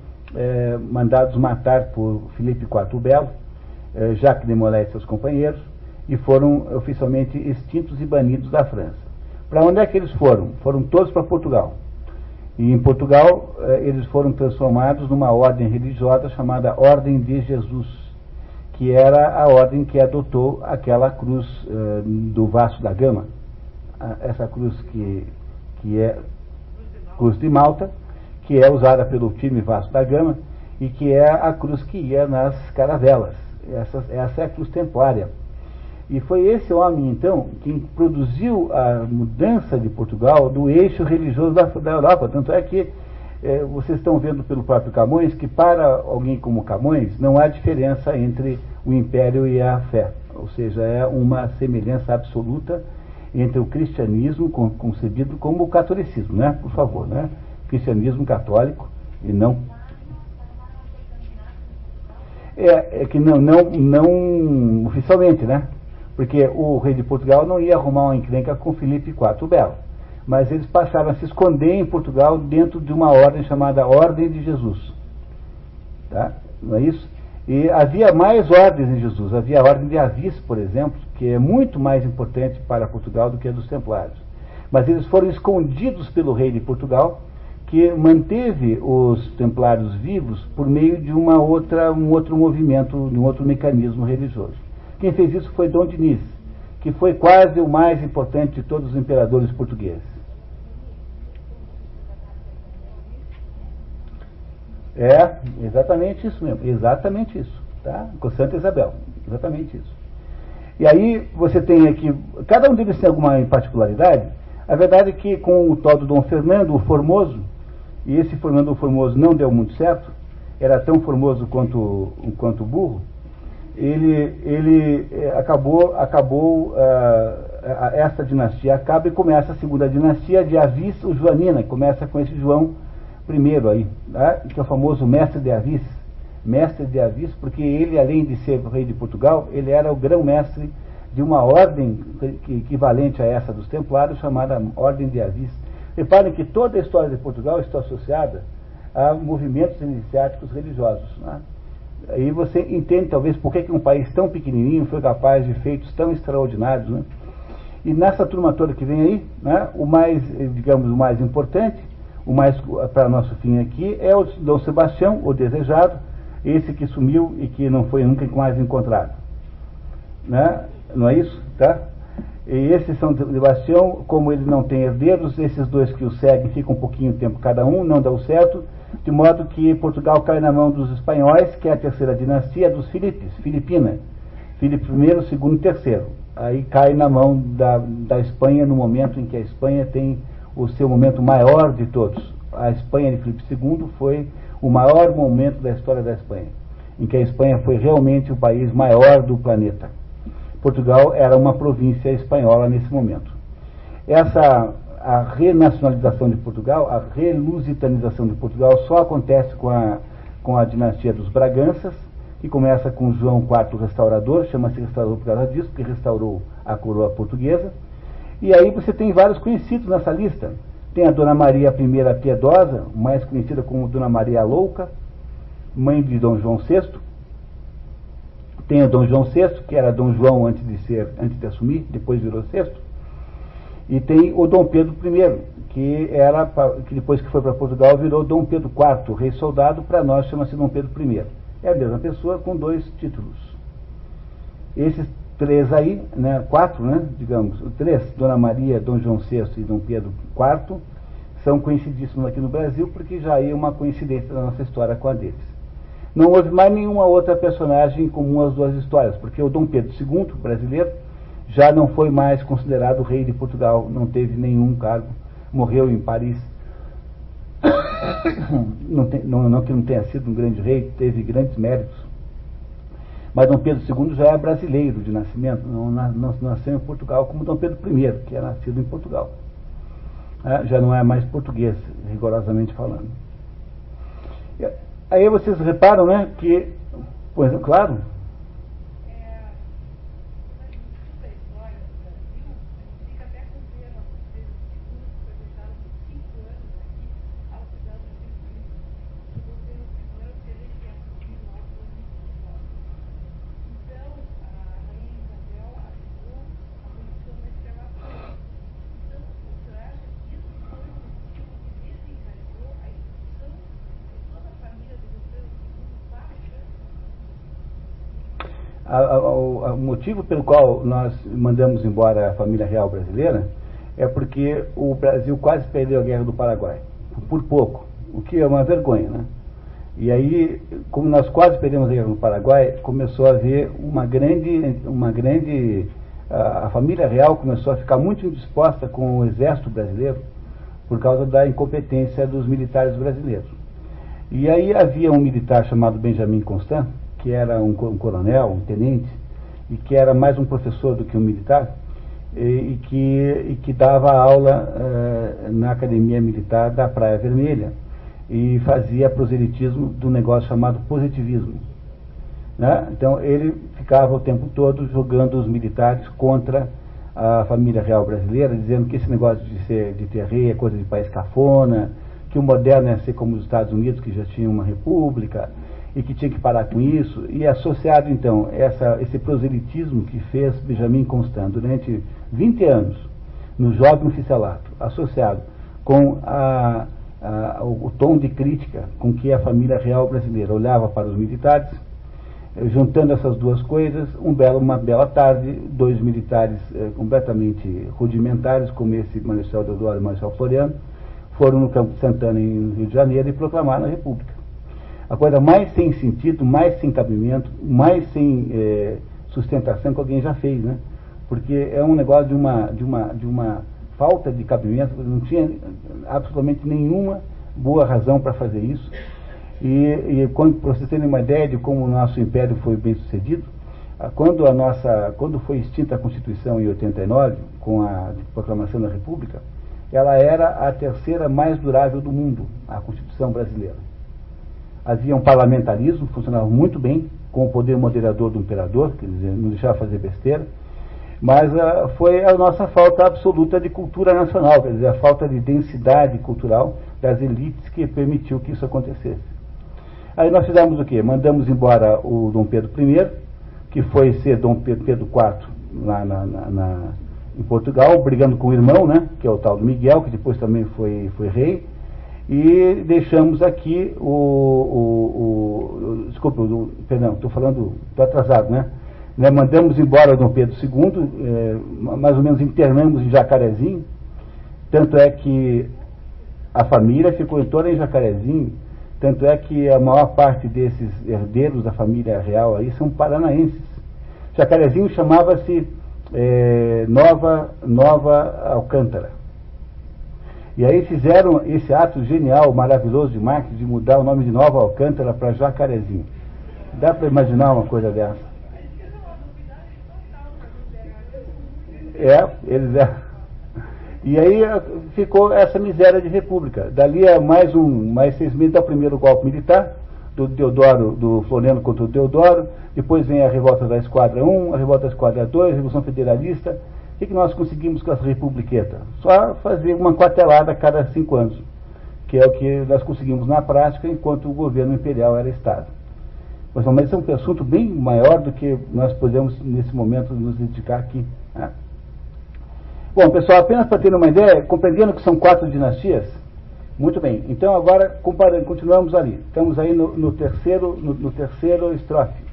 mandados matar por Filipe IV o Belo, Jacques de Molay e seus companheiros, e foram oficialmente extintos e banidos da França. Para onde é que eles foram? Foram todos para Portugal. E em Portugal eles foram transformados numa ordem religiosa chamada Ordem de Jesus, que era a ordem que adotou aquela cruz do Vasco da Gama, essa cruz que é Cruz de Malta, que é usada pelo time Vasco da Gama, e que é a cruz que ia nas caravelas. Essa é a cruz templária. E foi esse homem, então, que produziu a mudança de Portugal do eixo religioso da Europa. Tanto é que vocês estão vendo pelo próprio Camões que para alguém como Camões não há diferença entre o império e a fé. Ou seja, é uma semelhança absoluta entre o cristianismo concebido como o catolicismo, né? Por favor, né? Cristianismo católico e não... que não oficialmente, né? Porque o rei de Portugal não ia arrumar uma encrenca com Filipe IV o Belo. Mas eles passaram a se esconder em Portugal dentro de uma ordem chamada Ordem de Jesus. Tá? Não é isso? E havia mais ordens em Jesus. Havia a Ordem de Avis, por exemplo, que é muito mais importante para Portugal do que a dos Templários. Mas eles foram escondidos pelo rei de Portugal, que manteve os Templários vivos por meio de um outro movimento, um outro mecanismo religioso. Quem fez isso foi Dom Dinis, que foi quase o mais importante de todos os imperadores portugueses. É, exatamente isso mesmo, exatamente isso, tá? Com Santa Isabel, exatamente isso. E aí você tem aqui, cada um deles tem alguma particularidade. A verdade é que com o tal do Dom Fernando o Formoso, e esse Fernando o Formoso não deu muito certo, era tão formoso quanto burro, ele acabou essa dinastia acaba e começa a segunda dinastia de Avis, o Joanina, que começa com esse João I aí, tá? Que é o famoso mestre de Avis, porque ele, além de ser rei de Portugal, ele era o grão-mestre de uma ordem equivalente a essa dos Templários, chamada Ordem de Avis. Reparem que toda a história de Portugal está associada a movimentos iniciáticos religiosos, né? Aí você entende talvez por que um país tão pequenininho foi capaz de feitos tão extraordinários, né? E nessa turma toda que vem aí, né, o mais importante, o mais para nosso fim aqui, é o Dom Sebastião, o desejado, esse que sumiu e que não foi nunca mais encontrado, né? não é isso? Tá? E esse São Sebastião, como ele não tem herdeiros, esses dois que o seguem ficam um pouquinho de tempo cada um, não dão certo, de modo que Portugal cai na mão dos espanhóis, que é a terceira dinastia dos Filipes, Filipina. Filipe I, segundo e terceiro. Aí cai na mão da Espanha no momento em que a Espanha tem o seu momento maior de todos. A Espanha de Filipe II foi o maior momento da história da Espanha, em que a Espanha foi realmente o país maior do planeta. Portugal era uma província espanhola nesse momento. A renacionalização de Portugal, a relusitanização de Portugal só acontece com a dinastia dos Braganças, que começa com João IV Restaurador, chama-se Restaurador por causa disso, porque restaurou a coroa portuguesa. E aí você tem vários conhecidos nessa lista. Tem a Dona Maria I Piedosa, mais conhecida como Dona Maria a Louca, mãe de Dom João VI. Tem o Dom João VI, que era Dom João antes de assumir, depois virou VI. E tem o Dom Pedro I, que depois que foi para Portugal virou Dom Pedro IV, rei soldado, para nós chama-se Dom Pedro I. É a mesma pessoa com dois títulos. Esses três aí, né, quatro, né, digamos, os três, Dona Maria, Dom João VI e Dom Pedro IV, são conhecidíssimos aqui no Brasil, porque já é uma coincidência da nossa história com a deles. Não houve mais nenhuma outra personagem comum às duas histórias, porque o Dom Pedro II, brasileiro, já não foi mais considerado rei de Portugal, não teve nenhum cargo, morreu em Paris. Não que não tenha sido um grande rei, teve grandes méritos. Mas Dom Pedro II já é brasileiro de nascimento, não nasceu em Portugal como Dom Pedro I, que é nascido em Portugal. Já não é mais português, rigorosamente falando. Aí vocês reparam, né, que, pois, claro. O motivo pelo qual nós mandamos embora a família real brasileira é porque o Brasil quase perdeu a Guerra do Paraguai, por pouco, o que é uma vergonha, né? E aí, como nós quase perdemos a Guerra do Paraguai, começou a haver a família real começou a ficar muito indisposta com o exército brasileiro por causa da incompetência dos militares brasileiros. E aí havia um militar chamado Benjamin Constant, que era um coronel, um tenente, e que era mais um professor do que um militar, e que dava aula na Academia Militar da Praia Vermelha, e fazia proselitismo do negócio chamado positivismo. Né? Então ele ficava o tempo todo jogando os militares contra a família real brasileira, dizendo que esse negócio de ter rei é coisa de país cafona, que o moderno é ser como os Estados Unidos, que já tinha uma república, e que tinha que parar com isso, e associado então esse proselitismo que fez Benjamin Constant durante 20 anos no jovem oficialato, associado com o tom de crítica com que a família real brasileira olhava para os militares, juntando essas duas coisas, uma bela tarde, dois militares completamente rudimentares, como esse Marechal Deodoro e Marechal Floriano, foram no Campo de Santana, em Rio de Janeiro, e proclamaram a República. A coisa mais sem sentido, mais sem cabimento, mais sem sustentação que alguém já fez, né? Porque é um negócio de uma falta de cabimento, não tinha absolutamente nenhuma boa razão para fazer isso. E para vocês terem uma ideia de como o nosso império foi bem sucedido, quando foi extinta a Constituição em 89, com a proclamação da República, ela era a terceira mais durável do mundo, a Constituição brasileira. Havia um parlamentarismo, funcionava muito bem, com o poder moderador do imperador, quer dizer, não deixava fazer besteira, mas foi a nossa falta absoluta de cultura nacional, quer dizer, a falta de densidade cultural das elites que permitiu que isso acontecesse. Aí nós fizemos o quê? Mandamos embora o Dom Pedro I, que foi ser Dom Pedro IV lá em Portugal, brigando com o irmão, né, que é o tal do Miguel, que depois também foi rei, e deixamos aqui desculpa, perdão, estou atrasado, né? né, mandamos embora Dom Pedro II, mais ou menos internamos em Jacarezinho, tanto é que a família ficou toda em Jacarezinho, tanto é que a maior parte desses herdeiros da família real aí são paranaenses. Jacarezinho chamava-se Nova Alcântara. E aí fizeram esse ato genial, maravilhoso de marketing, de mudar o nome de Nova Alcântara para Jacarezinho. Dá para imaginar uma coisa dessa? Eles E aí ficou essa miséria de república. Dali a mais 6 meses dá o primeiro golpe militar, do Deodoro, do Floriano contra o Deodoro, depois vem a revolta da Esquadra 1, a revolta da Esquadra 2, a Revolução Federalista. O que nós conseguimos com essa republiqueta? Só fazer uma quartelada a cada 5 anos, que é o que nós conseguimos na prática, enquanto o governo imperial era Estado. Mas isso é um assunto bem maior do que nós podemos, nesse momento, nos dedicar aqui, né? Bom, pessoal, apenas para ter uma ideia, compreendendo que são 4 dinastias, muito bem. Então, agora, continuamos ali. Estamos aí no terceiro estrofe.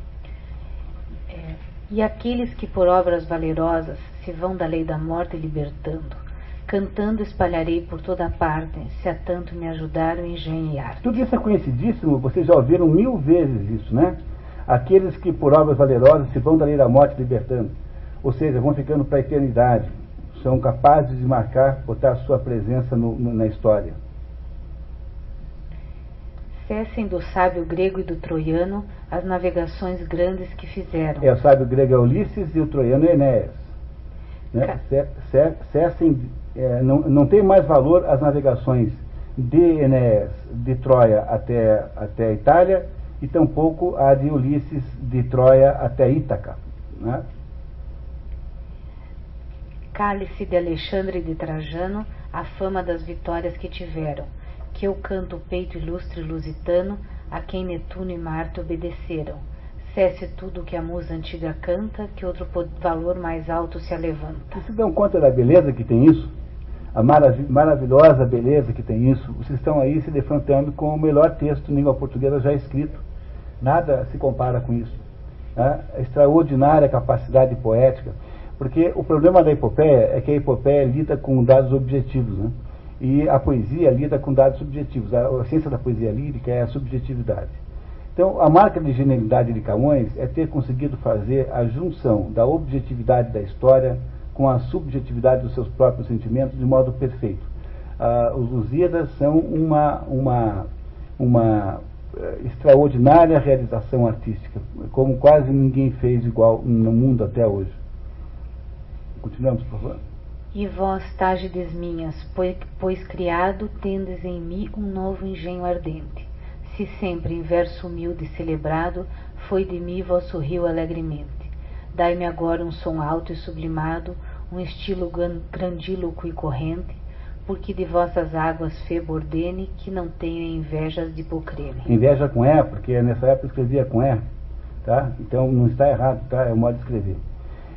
E aqueles que por obras valerosas se vão da lei da morte libertando, cantando espalharei por toda parte, se a tanto me ajudaram engenho e arte. Tudo isso é conhecidíssimo, vocês já ouviram 1000 vezes isso, né? Aqueles que por obras valerosas se vão da lei da morte libertando, ou seja, vão ficando para a eternidade, são capazes de marcar, botar sua presença na história. Cessem do sábio grego e do troiano as navegações grandes que fizeram. O sábio grego é Ulisses e o troiano é Enéas. Né? Cessem, não tem mais valor as navegações de Enéas de Troia até a Itália, e tampouco a de Ulisses de Troia até Ítaca, né? Cale-se de Alexandre e de Trajano a fama das vitórias que tiveram, que eu canto o peito ilustre lusitano, a quem Netuno e Marte obedeceram. Cesse tudo que a musa antiga canta, que outro valor mais alto se alevanta. Vocês se dão conta da beleza que tem isso? A maravilhosa beleza que tem isso? Vocês estão aí se defrontando com o melhor texto em língua portuguesa já escrito. Nada se compara com isso, né? A extraordinária capacidade poética. Porque o problema da epopeia é que a epopeia lida com dados objetivos, né? E a poesia lida com dados subjetivos. A ciência da poesia lírica é a subjetividade. Então, a marca de genialidade de Camões é ter conseguido fazer a junção da objetividade da história com a subjetividade dos seus próprios sentimentos de modo perfeito. Os Lusíadas são uma extraordinária realização artística, como quase ninguém fez igual no mundo até hoje. Continuamos, por favor. E vós, Tágides minhas, pois criado tendes em mim um novo engenho ardente. Se sempre em verso humilde celebrado, foi de mim vosso rio alegremente. Dai-me agora um som alto e sublimado, um estilo grandíloco e corrente, porque de vossas águas Febo ordene, que não tenho invejas de Hipocrene. Inveja com E, porque nessa época eu escrevia com E, tá? Então não está errado, tá? É o modo de escrever.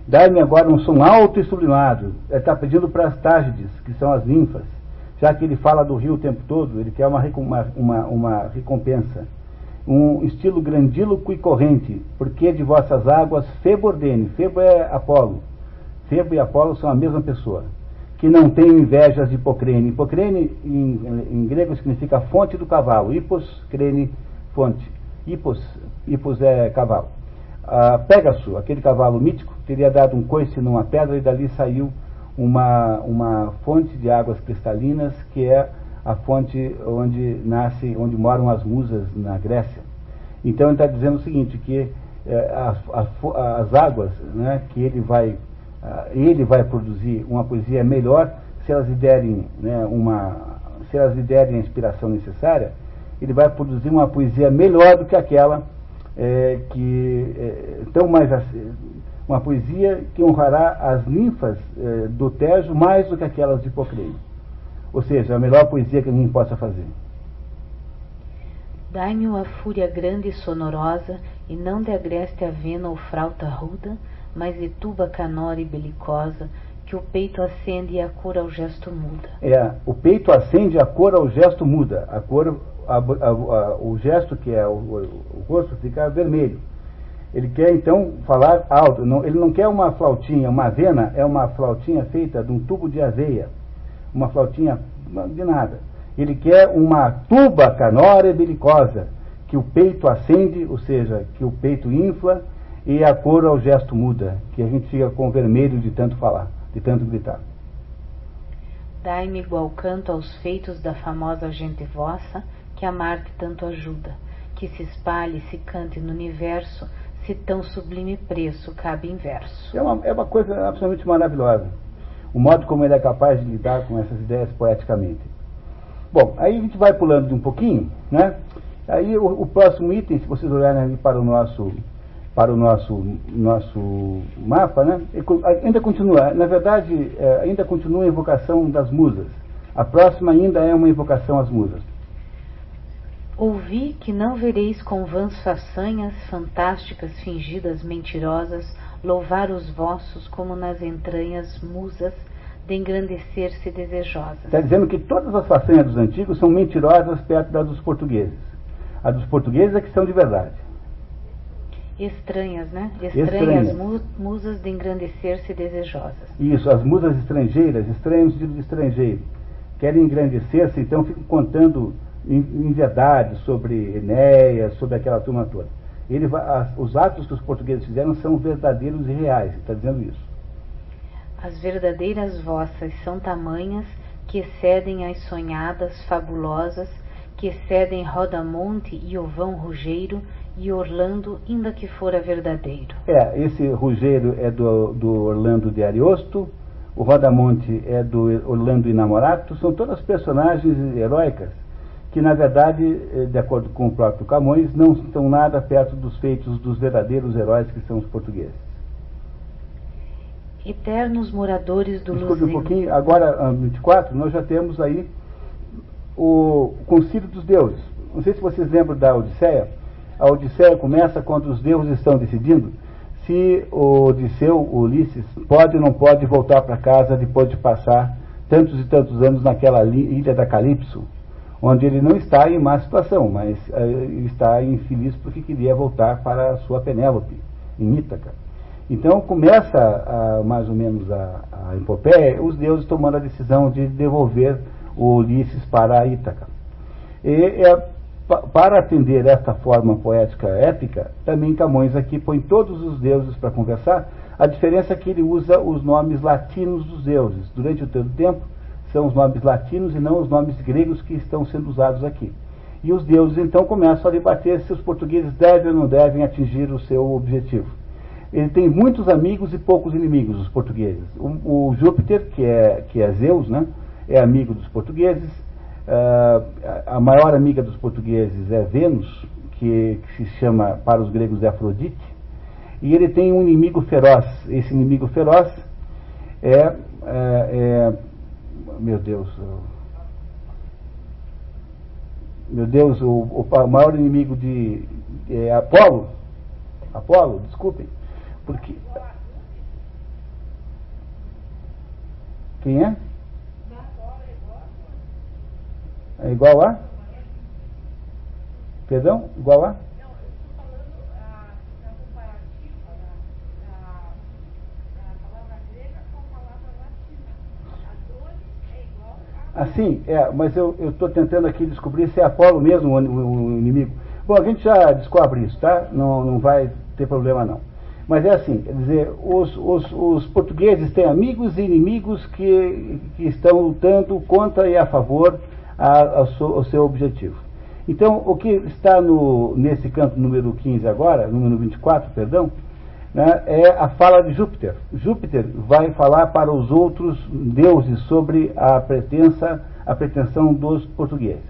Dai-me agora um som alto e sublimado. Ele está pedindo para as Tágides, que são as ninfas, já que ele fala do rio o tempo todo, ele quer uma recompensa. Um estilo grandíloco e corrente, porque de vossas águas Febo ordene. Febo é Apolo. Febo e Apolo são a mesma pessoa. Que não tem invejas de Hipocrene. Hipocrene em grego significa fonte do cavalo. Hippos, crene, fonte. Hippos é cavalo. Pégaso, aquele cavalo mítico, teria dado um coice numa pedra e dali saiu uma fonte de águas cristalinas, que é a fonte onde moram as musas na Grécia. Então ele está dizendo o seguinte, que as águas, né, que ele vai produzir uma poesia melhor se elas lhe derem, né, a inspiração necessária. Ele vai produzir uma poesia melhor do que aquela uma poesia que honrará as ninfas do Tejo mais do que aquelas de Hipocrene. Ou seja, a melhor poesia que ninguém possa fazer. Dai-me uma fúria grande e sonorosa, e não de agreste avena ou frauta ruda, mas de tuba canora e belicosa, que o peito acende e a cor ao gesto muda. O peito acende e a cor ao gesto muda. A cor, o gesto, que é o rosto, fica vermelho. Ele quer, então, falar alto. Ele não quer uma flautinha, uma avena, é uma flautinha feita de um tubo de aveia. Uma flautinha de nada. Ele quer uma tuba canórea belicosa, que o peito acende, ou seja, que o peito infla, e a cor ao gesto muda, que a gente fica com vermelho de tanto falar, de tanto gritar. Dai-me igual canto aos feitos da famosa gente vossa, que a Marte tanto ajuda, que se espalhe, se cante no universo, se tão sublime preço cabe em verso. É uma coisa absolutamente maravilhosa, o modo como ele é capaz de lidar com essas ideias poeticamente. Bom, aí a gente vai pulando de um pouquinho, né? Aí o próximo item, se vocês olharem ali para o nosso mapa, né? Ainda continua, na verdade, ainda continua a invocação das musas. A próxima ainda é uma invocação às musas. Ouvi que não vereis com vãs façanhas, fantásticas, fingidas, mentirosas, louvar os vossos como nas entranhas musas, de engrandecer-se desejosas. Está dizendo que todas as façanhas dos antigos são mentirosas perto das dos portugueses. As dos portugueses é que são de verdade. Estranhas, né? Estranhas musas de engrandecer-se desejosas. Isso, as musas estrangeiras, estranhas no sentido de estrangeiro. Querem engrandecer-se, então ficam contando inverdades sobre Enéas, sobre aquela turma toda. Os atos que os portugueses fizeram são verdadeiros e reais, está dizendo isso. As verdadeiras vossas são tamanhas que excedem as sonhadas fabulosas, que excedem Rodamonte e o vão Rugeiro e Orlando, ainda que fora verdadeiro. Esse Rugeiro é do Orlando de Ariosto, o Rodamonte é do Orlando Inamorato, são todas personagens heróicas que, na verdade, de acordo com o próprio Camões, não estão nada perto dos feitos dos verdadeiros heróis que são os portugueses. Eternos moradores do Desculpe um pouquinho, agora, 24, nós já temos aí o Concílio dos Deuses. Não sei se vocês lembram da Odisseia. A Odisseia começa quando os deuses estão decidindo se o Odisseu, o Ulisses, pode ou não pode voltar para casa depois de passar tantos e tantos anos naquela ilha da Calipso, onde ele não está em má situação, mas ele está infeliz porque queria voltar para a sua Penélope, em Ítaca. Então começa mais ou menos a epopeia, os deuses tomando a decisão de devolver o Ulisses para Ítaca. Para atender esta forma poética épica, também Camões aqui põe todos os deuses para conversar. A diferença é que ele usa os nomes latinos dos deuses. Durante todo o tempo, são os nomes latinos e não os nomes gregos que estão sendo usados aqui. E os deuses, então, começam a debater se os portugueses devem ou não devem atingir o seu objetivo. Ele tem muitos amigos e poucos inimigos, os portugueses. O Júpiter, que é Zeus, né, é amigo dos portugueses. A maior amiga dos portugueses é Vênus, que se chama, para os gregos, de Afrodite, e ele tem um inimigo feroz. Esse inimigo feroz meu Deus, o maior inimigo é Apolo, desculpem, porque quem é? É igual a? Perdão? Igual a? Não, eu estou falando da comparativa da palavra grega com a palavra latina. Adonis é igual a... Assim, mas eu estou tentando aqui descobrir se é Apolo mesmo o inimigo. Bom, a gente já descobre isso, tá? Não vai ter problema não. Mas é assim, quer dizer, os portugueses têm amigos e inimigos que estão lutando contra e a favor ao seu objetivo. Então, o que está nesse canto número 15 agora, número 24, perdão, né, é a fala de Júpiter. Júpiter vai falar para os outros deuses sobre a pretensão dos portugueses.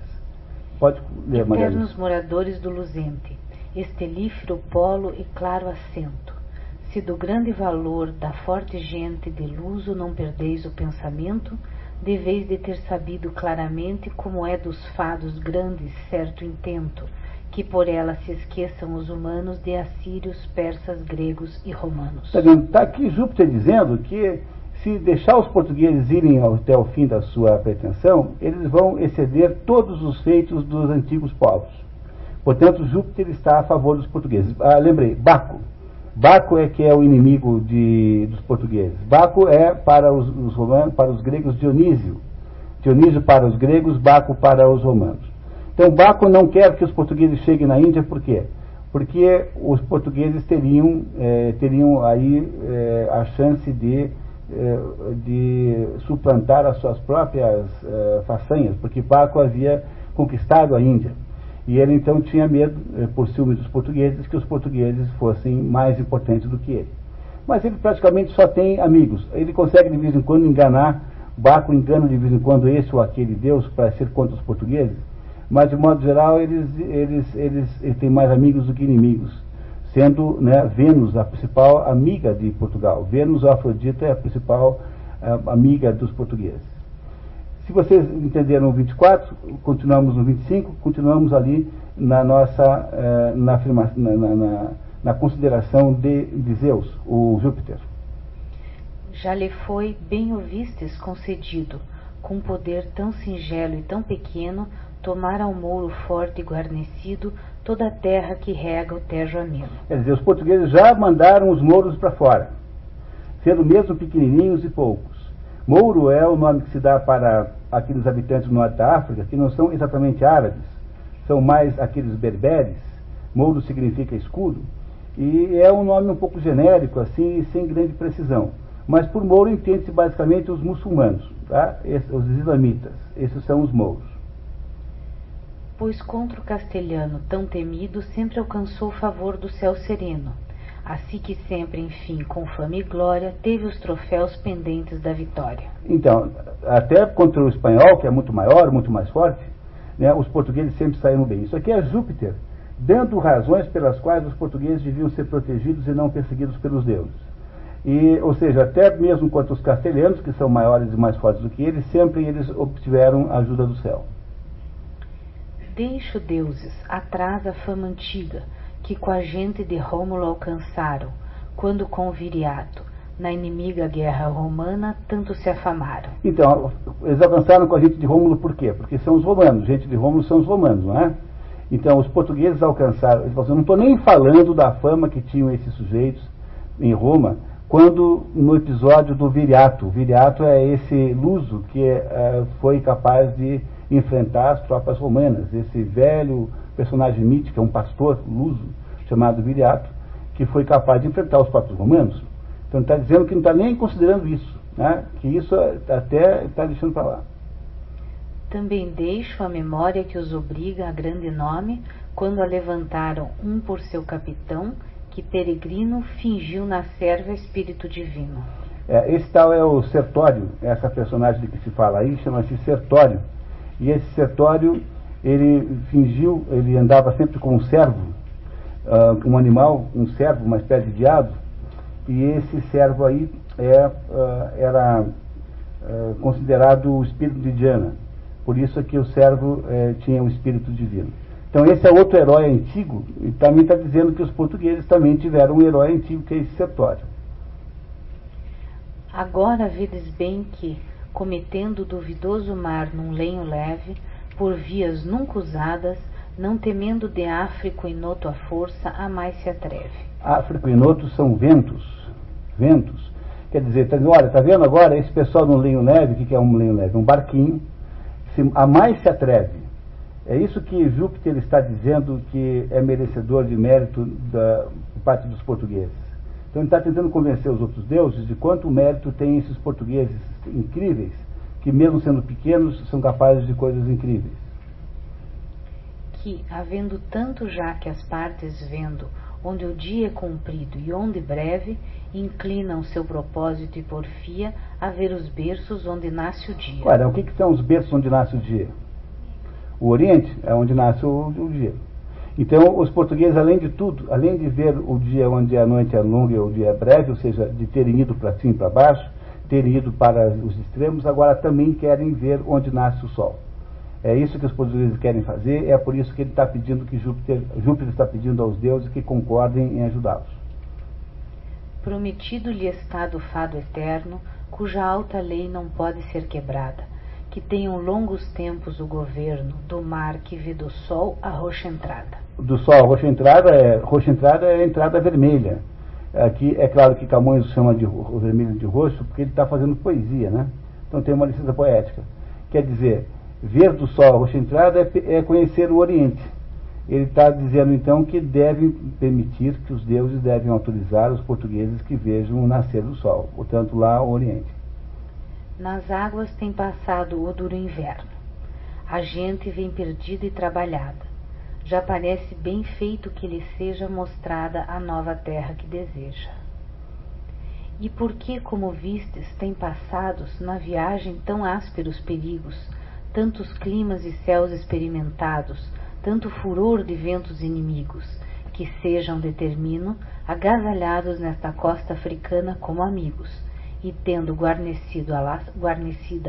Pode ler, Maria. Eternos moradores do Luzente, estelífero polo e claro assento, se do grande valor da forte gente de luso não perdeis o pensamento, deveis de ter sabido claramente como é dos fados grandes certo intento, que por ela se esqueçam os humanos de assírios, persas, gregos e romanos. Está aqui Júpiter dizendo que se deixar os portugueses irem até o fim da sua pretensão, eles vão exceder todos os feitos dos antigos povos. Portanto, Júpiter está a favor dos portugueses. Lembrei, Baco. Baco é que é o inimigo dos portugueses. Baco é para os romanos, para os gregos Dionísio. Dionísio para os gregos, Baco para os romanos. Então, Baco não quer que os portugueses cheguem na Índia, por quê? Porque os portugueses teriam aí a chance de suplantar as suas próprias façanhas, porque Baco havia conquistado a Índia. E ele então tinha medo, por ciúme dos portugueses, que os portugueses fossem mais importantes do que ele. Mas ele praticamente só tem amigos. Ele consegue de vez em quando enganar, Baco engana de vez em quando esse ou aquele deus para ser contra os portugueses, mas de modo geral eles têm mais amigos do que inimigos, sendo, né, Vênus a principal amiga de Portugal. Vênus ou Afrodita é a principal amiga dos portugueses. Se vocês entenderam o 24, continuamos no 25, continuamos ali na nossa na consideração de Zeus, o Júpiter. Já lhe foi, bem o vistes, concedido, com poder tão singelo e tão pequeno, tomar ao mouro forte e guarnecido toda a terra que rega o Tejo ameno. Quer dizer, os portugueses já mandaram os mouros para fora, sendo mesmo pequenininhos e poucos. Mouro é o nome que se dá para aqueles habitantes do norte da África, que não são exatamente árabes, são mais aqueles berberes. Mouro significa escudo, e é um nome um pouco genérico, assim, sem grande precisão. Mas por Mouro entende-se basicamente os muçulmanos, tá? Os islamitas, esses são os mouros. Pois contra o castelhano tão temido sempre alcançou o favor do céu sereno, assim que sempre, enfim, com fama e glória, teve os troféus pendentes da vitória. Então, até contra o espanhol, que é muito maior, muito mais forte, né, os portugueses sempre saíram bem. Isso aqui é Júpiter, dando razões pelas quais os portugueses deviam ser protegidos e não perseguidos pelos deuses. E, ou seja, até mesmo contra os castelhanos, que são maiores e mais fortes do que eles, sempre eles obtiveram a ajuda do céu. Deixo, deuses, atrás a fama antiga, que com a gente de Rômulo alcançaram, quando com Viriato, na inimiga guerra romana, tanto se afamaram. Então, eles alcançaram com a gente de Rômulo por quê? Porque são os romanos, gente de Rômulo são os romanos, não é? Então, os portugueses alcançaram, eles falaram, eu não estou nem falando da fama que tinham esses sujeitos em Roma, quando no episódio do Viriato. Viriato é esse luso que foi capaz de enfrentar as tropas romanas, esse velho personagem mítico, um pastor luso, chamado Viriato, que foi capaz de enfrentar os próprios romanos. Então está dizendo que não está nem considerando isso, né? Que isso até está deixando para lá. Também deixo a memória que os obriga a grande nome, quando a levantaram um por seu capitão, que peregrino fingiu na serva espírito divino. Esse tal é o Sertório, essa personagem de que se fala aí, chama-se Sertório. E esse Sertório, ele fingiu, ele andava sempre com um servo, um animal, um servo, uma espécie de diabo, e esse servo aí era considerado o espírito de Diana. Por isso é que o servo tinha o espírito divino. Então esse é outro herói antigo, e também está dizendo que os portugueses também tiveram um herói antigo, que é esse Sertório. Agora vedes bem que, cometendo o duvidoso mar num lenho leve, por vias nunca usadas, não temendo de Áfrico e Noto a força, a mais se atreve. Áfrico e Noto são ventos. Ventos. Quer dizer, olha, está vendo agora esse pessoal no lenho leve? O que é um lenho leve? Um barquinho. A mais se atreve. É isso que Júpiter está dizendo que é merecedor de mérito da parte dos portugueses. Então ele está tentando convencer os outros deuses de quanto mérito tem esses portugueses incríveis, que mesmo sendo pequenos, são capazes de coisas incríveis. Que, havendo tanto já que as partes vendo, onde o dia é comprido e onde breve, inclinam seu propósito e porfia a ver os berços onde nasce o dia. Olha, o que são os berços onde nasce o dia? O Oriente é onde nasce o dia. Então, os portugueses, além de tudo, além de ver o dia onde a noite é longa e o dia é breve, ou seja, de terem ido para cima e para baixo, terem ido para os extremos, agora também querem ver onde nasce o sol. É isso que os portugueses querem fazer, é por isso que ele está pedindo que Júpiter está pedindo aos deuses que concordem em ajudá-los. Prometido-lhe está do fado eterno, cuja alta lei não pode ser quebrada, que tenham longos tempos o governo do mar que vê do sol a roxa entrada. Do sol a roxa entrada é a entrada vermelha. Aqui é claro que Camões chama de o vermelho de roxo porque ele está fazendo poesia, né? Então tem uma licença poética. Quer dizer, ver do sol a roxa entrada é conhecer o Oriente. Ele está dizendo então que deve permitir, que os deuses devem autorizar os portugueses que vejam o nascer do sol, portanto lá o Oriente. Nas águas tem passado o duro inverno. A gente vem perdida e trabalhada. Já parece bem feito que lhe seja mostrada a nova terra que deseja. E por que, como vistes, tem passados na viagem tão ásperos perigos, tantos climas e céus experimentados, tanto furor de ventos inimigos, que sejam, determino, agasalhados nesta costa africana como amigos, e tendo guarnecida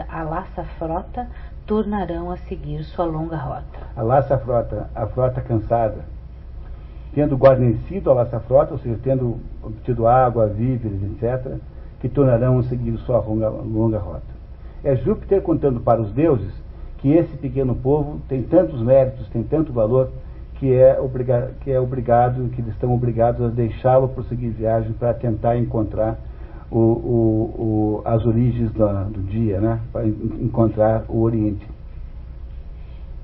a laça frota, tornarão a seguir sua longa rota. A laça frota, a frota cansada, tendo guarnecido a laça frota, ou seja, tendo obtido água, víveres, etc., que tornarão a seguir sua longa rota. É Júpiter contando para os deuses que esse pequeno povo tem tantos méritos, tem tanto valor, que eles estão obrigados a deixá-lo prosseguir viagem para tentar encontrar as origens do dia, né? Para encontrar o Oriente.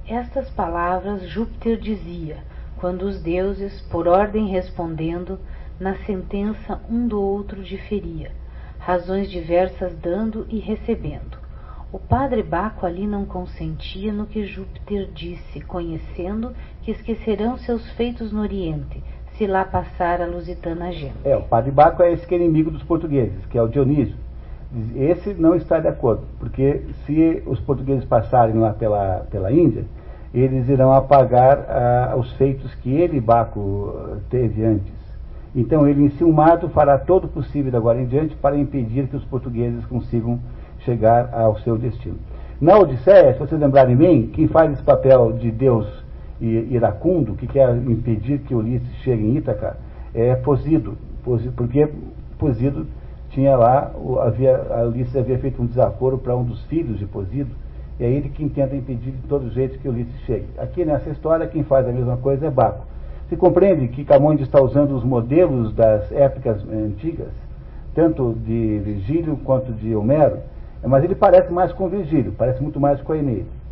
Estas palavras Júpiter dizia, quando os deuses, por ordem respondendo, na sentença um do outro diferia, razões diversas dando e recebendo. O padre Baco ali não consentia no que Júpiter disse, conhecendo que esquecerão seus feitos no Oriente, se lá passar a lusitana gente. O padre Baco é esse que é inimigo dos portugueses, que é o Dionísio. Esse não está de acordo, porque se os portugueses passarem lá pela Índia, eles irão apagar os feitos que ele, Baco, teve antes. Então ele, enciumado, fará todo o possível de agora em diante para impedir que os portugueses consigam chegar ao seu destino. Na Odisseia, se vocês lembrarem bem, quem faz esse papel de Deus iracundo, que quer impedir que Ulisses chegue em Ítaca, é Posido, porque Posido tinha lá, Ulisses havia feito um desaforo para um dos filhos de Posido, e é ele quem tenta impedir de todo jeito que Ulisses chegue. Aqui nessa história, quem faz a mesma coisa é Baco. Se compreende que Camões está usando os modelos das épocas antigas, tanto de Virgílio quanto de Homero, mas ele parece mais com Virgílio, parece muito mais com a Eneida.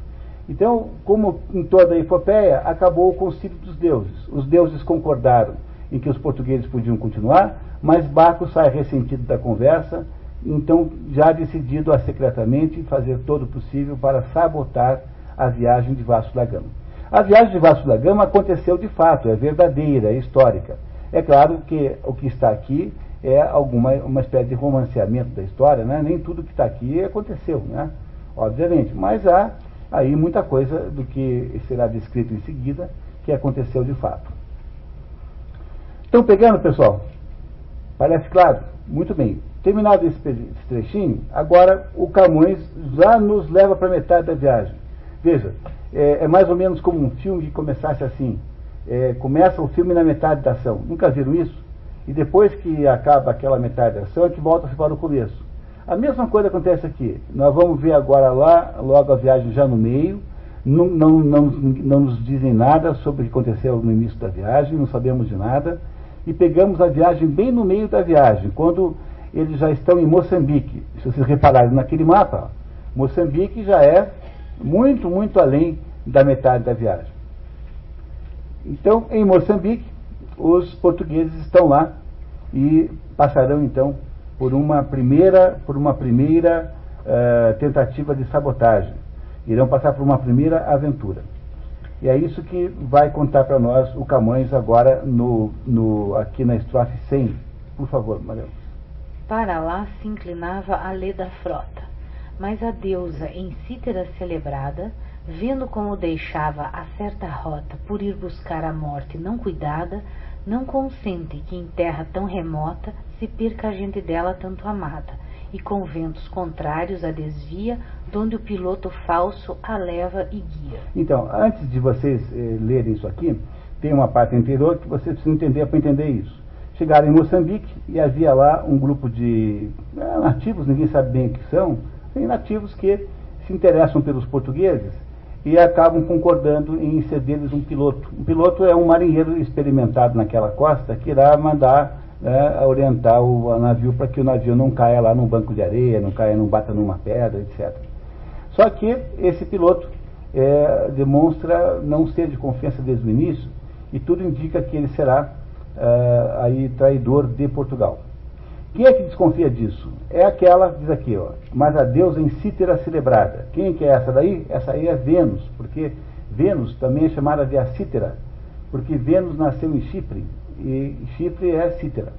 Então, como em toda a epopeia, acabou o concílio dos deuses. Os deuses concordaram em que os portugueses podiam continuar, mas Baco sai ressentido da conversa, então já decidido a secretamente fazer todo o possível para sabotar a viagem de Vasco da Gama. A viagem de Vasco da Gama aconteceu de fato, é verdadeira, é histórica. É claro que o que está aqui é uma espécie de romanceamento da história, né? Nem tudo que está aqui aconteceu, né? Obviamente, mas há aí muita coisa do que será descrito em seguida que aconteceu de fato. Estão pegando, pessoal? Parece claro? Muito bem. Terminado esse trechinho, agora o Camões já nos leva para metade da viagem. Veja, é mais ou menos como um filme que começasse assim. Começa o filme na metade da ação. Nunca viram isso? E depois que acaba aquela metade da ação, é que volta-se para o começo. A mesma coisa acontece aqui. Nós vamos ver agora lá, logo a viagem já no meio. Não nos dizem nada sobre o que aconteceu no início da viagem, não sabemos de nada. E pegamos a viagem bem no meio da viagem, quando eles já estão em Moçambique. Se vocês repararem naquele mapa, Moçambique já é muito, muito além da metade da viagem. Então, em Moçambique, os portugueses estão lá e passarão então por uma primeira tentativa de sabotagem. Irão passar por uma primeira aventura. E é isso que vai contar para nós o Camões agora aqui na estrofe 100. Por favor, Maria. Para lá se inclinava a lê da frota, mas a deusa em cítara celebrada, vendo como deixava a certa rota por ir buscar a morte não cuidada, não consente que em terra tão remota se perca a gente dela tanto amada, e com ventos contrários a desvia, donde o piloto falso a leva e guia. Então, antes de vocês lerem isso aqui, tem uma parte anterior que vocês precisam entender para entender isso. Chegaram em Moçambique e havia lá um grupo de nativos, ninguém sabe bem o que são, tem nativos que se interessam pelos portugueses e acabam concordando em ceder-lhes um piloto. Um piloto é um marinheiro experimentado naquela costa que irá mandar, né, orientar o navio para que o navio não caia lá num banco de areia, não bata numa pedra, etc. Só que esse piloto demonstra não ser de confiança desde o início e tudo indica que ele será aí traidor de Portugal. Quem é que desconfia disso? É aquela, diz aqui, ó, mas a deusa em Cítera celebrada. Quem que é essa daí? Essa aí é Vênus, porque Vênus também é chamada de Acítera, porque Vênus nasceu em Chipre, e Chipre é Cítera.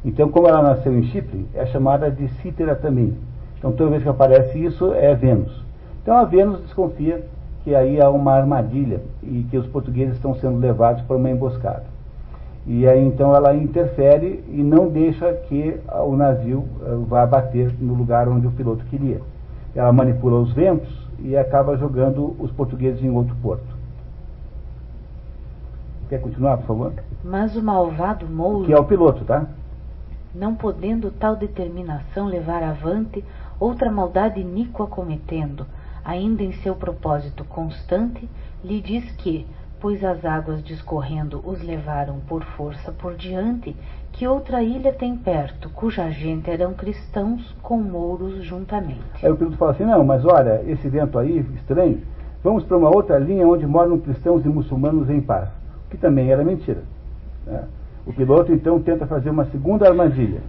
Então, como ela nasceu em Chipre, é chamada de Cítera também. Então, toda vez que aparece isso, é Vênus. Então, a Vênus desconfia que aí há uma armadilha e que os portugueses estão sendo levados para uma emboscada. E aí então ela interfere e não deixa que o navio vá bater no lugar onde o piloto queria. Ela manipula os ventos e acaba jogando os portugueses em outro porto. Quer continuar, por favor? Mas o malvado Mouro, Que é o piloto, tá? não podendo tal determinação levar avante, outra maldade iníqua cometendo, ainda em seu propósito constante, lhe diz que, pois as águas discorrendo os levaram por força por diante, que outra ilha tem perto, cuja gente eram cristãos com mouros juntamente. Aí o piloto fala assim, não, mas olha, esse vento aí, estranho, vamos para uma outra linha onde moram cristãos e muçulmanos em paz, que também era mentira, né? O piloto então tenta fazer uma segunda armadilha.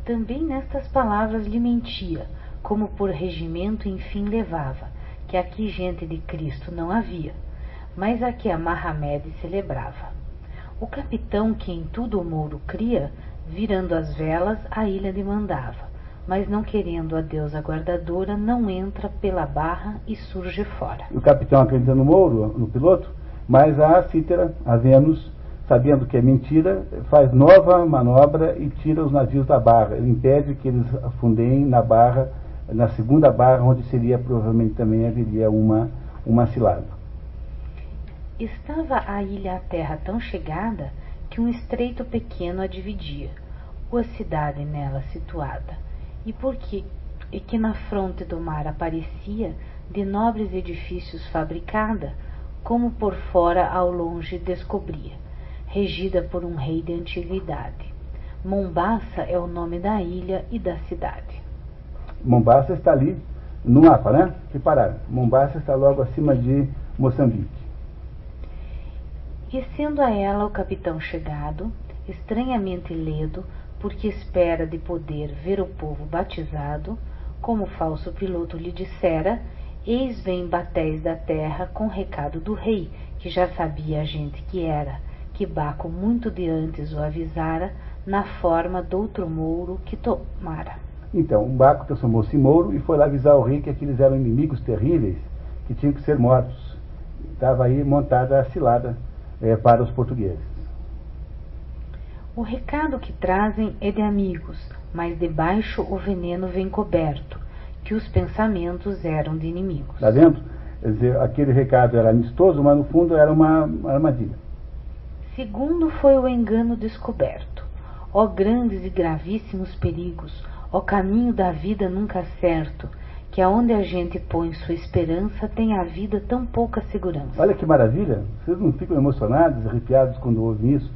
Também nestas palavras lhe mentia, como por regimento enfim levava, que aqui gente de Cristo não havia, mas a que a Mahamed celebrava. O capitão, que em tudo o Mouro cria, virando as velas, a ilha lhe mandava, mas não querendo a deusa guardadora, não entra pela barra e surge fora. O capitão acredita no Mouro, no piloto, mas a Cítera, a Vênus, sabendo que é mentira, faz nova manobra e tira os navios da barra. Ele impede que eles afundem na barra, na segunda barra, onde seria provavelmente também haveria uma cilada. Estava a ilha à terra tão chegada que um estreito pequeno a dividia, a cidade nela situada, e que na fronte do mar aparecia de nobres edifícios fabricada, como por fora ao longe descobria, regida por um rei de antiguidade. Mombaça é o nome da ilha e da cidade. Mombaça está ali no mapa, né? Repararam, Mombaça está logo acima de Moçambique. E sendo a ela o capitão chegado, estranhamente ledo, porque espera de poder ver o povo batizado, como o falso piloto lhe dissera, eis vem batéis da terra com recado do rei, que já sabia a gente que era, que Baco muito de antes o avisara, na forma doutro mouro que tomara. Então, um Baco transformou-se em mouro e foi lá avisar o rei que aqueles eram inimigos terríveis, que tinham que ser mortos. Estava aí montada a cilada para os portugueses. O recado que trazem é de amigos, mas debaixo o veneno vem coberto, que os pensamentos eram de inimigos. Está vendo? Quer dizer, aquele recado era amistoso, mas no fundo era uma armadilha. Segundo foi o engano descoberto. Ó grandes e gravíssimos perigos, ó caminho da vida nunca certo, que aonde a gente põe sua esperança tem a vida tão pouca segurança. Olha que maravilha, vocês não ficam emocionados, arrepiados quando ouvem isso?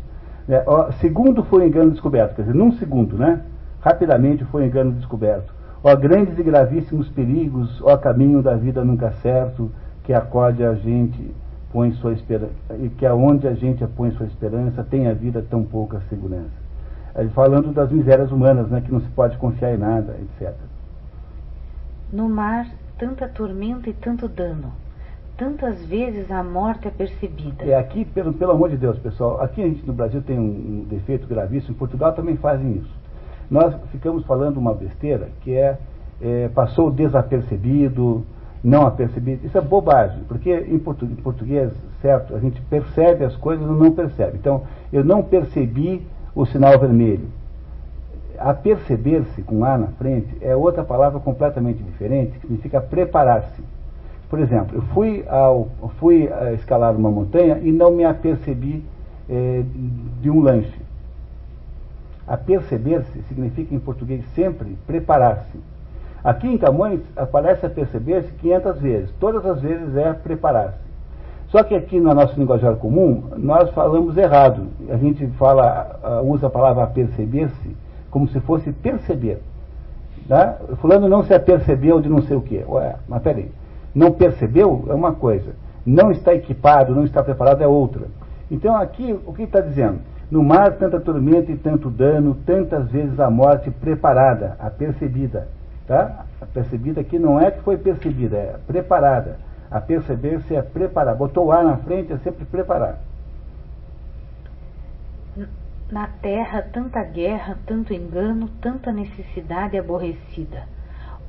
Segundo foi o engano descoberto, quer dizer, num segundo, né? Rapidamente foi o engano descoberto. Ó grandes e gravíssimos perigos, ó caminho da vida nunca certo, que acorde a gente põe sua esperança, e que aonde a gente põe sua esperança tem a vida tão pouca segurança. Falando das misérias humanas, né? Que não se pode confiar em nada, etc. No mar, tanta tormenta e tanto dano. Tantas vezes a morte é percebida. Aqui, pelo amor de Deus, pessoal, aqui a gente no Brasil tem um defeito gravíssimo, em Portugal também fazem isso. Nós ficamos falando uma besteira que passou desapercebido, não apercebido. Isso é bobagem, porque em português, certo, a gente percebe as coisas ou não percebe. Então, eu não percebi o sinal vermelho. Aperceber-se com A na frente é outra palavra completamente diferente, que significa preparar-se. Por exemplo, eu fui escalar uma montanha e não me apercebi de um lanche. Aperceber-se significa em português sempre preparar-se. Aqui em Camões aparece a perceber-se 500 vezes, todas as vezes é preparar-se. Só que aqui no nosso linguajar comum, nós falamos errado. A gente usa a palavra aperceber-se como se fosse perceber. Tá? Fulano não se apercebeu de não sei o quê. Ué, mas peraí, não percebeu é uma coisa, não está equipado, não está preparado é outra. Então aqui, o que está dizendo? No mar tanta tormenta e tanto dano, tantas vezes a morte preparada, apercebida. Tá? A percebida aqui não é que foi percebida, é preparada. A perceber-se é preparar. Botou o ar na frente, é sempre preparar. Na terra, tanta guerra, tanto engano, tanta necessidade aborrecida.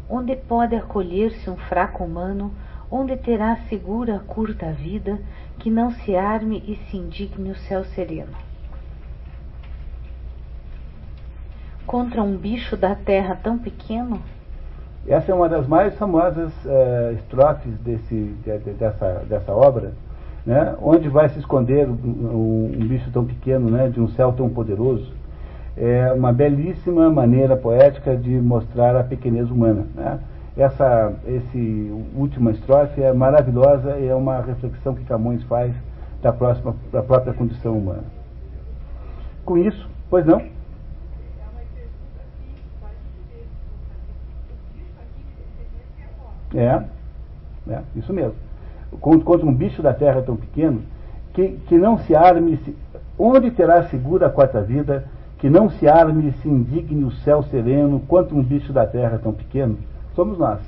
Onde pode acolher-se um fraco humano, onde terá segura a curta vida, que não se arme e se indigne o céu sereno. Contra um bicho da terra tão pequeno? Essa é uma das mais famosas estrofes dessa obra, né? Onde vai se esconder um bicho tão pequeno, né? De um céu tão poderoso. É uma belíssima maneira poética de mostrar a pequenez humana, né? Essa última estrofe é maravilhosa e é uma reflexão que Camões faz da própria condição humana. Com isso, pois não? Isso mesmo. Contra um bicho da terra tão pequeno, que não se arme, onde terá segura a quarta vida, que não se arme e se indigne o céu sereno, quanto um bicho da terra tão pequeno, somos nós.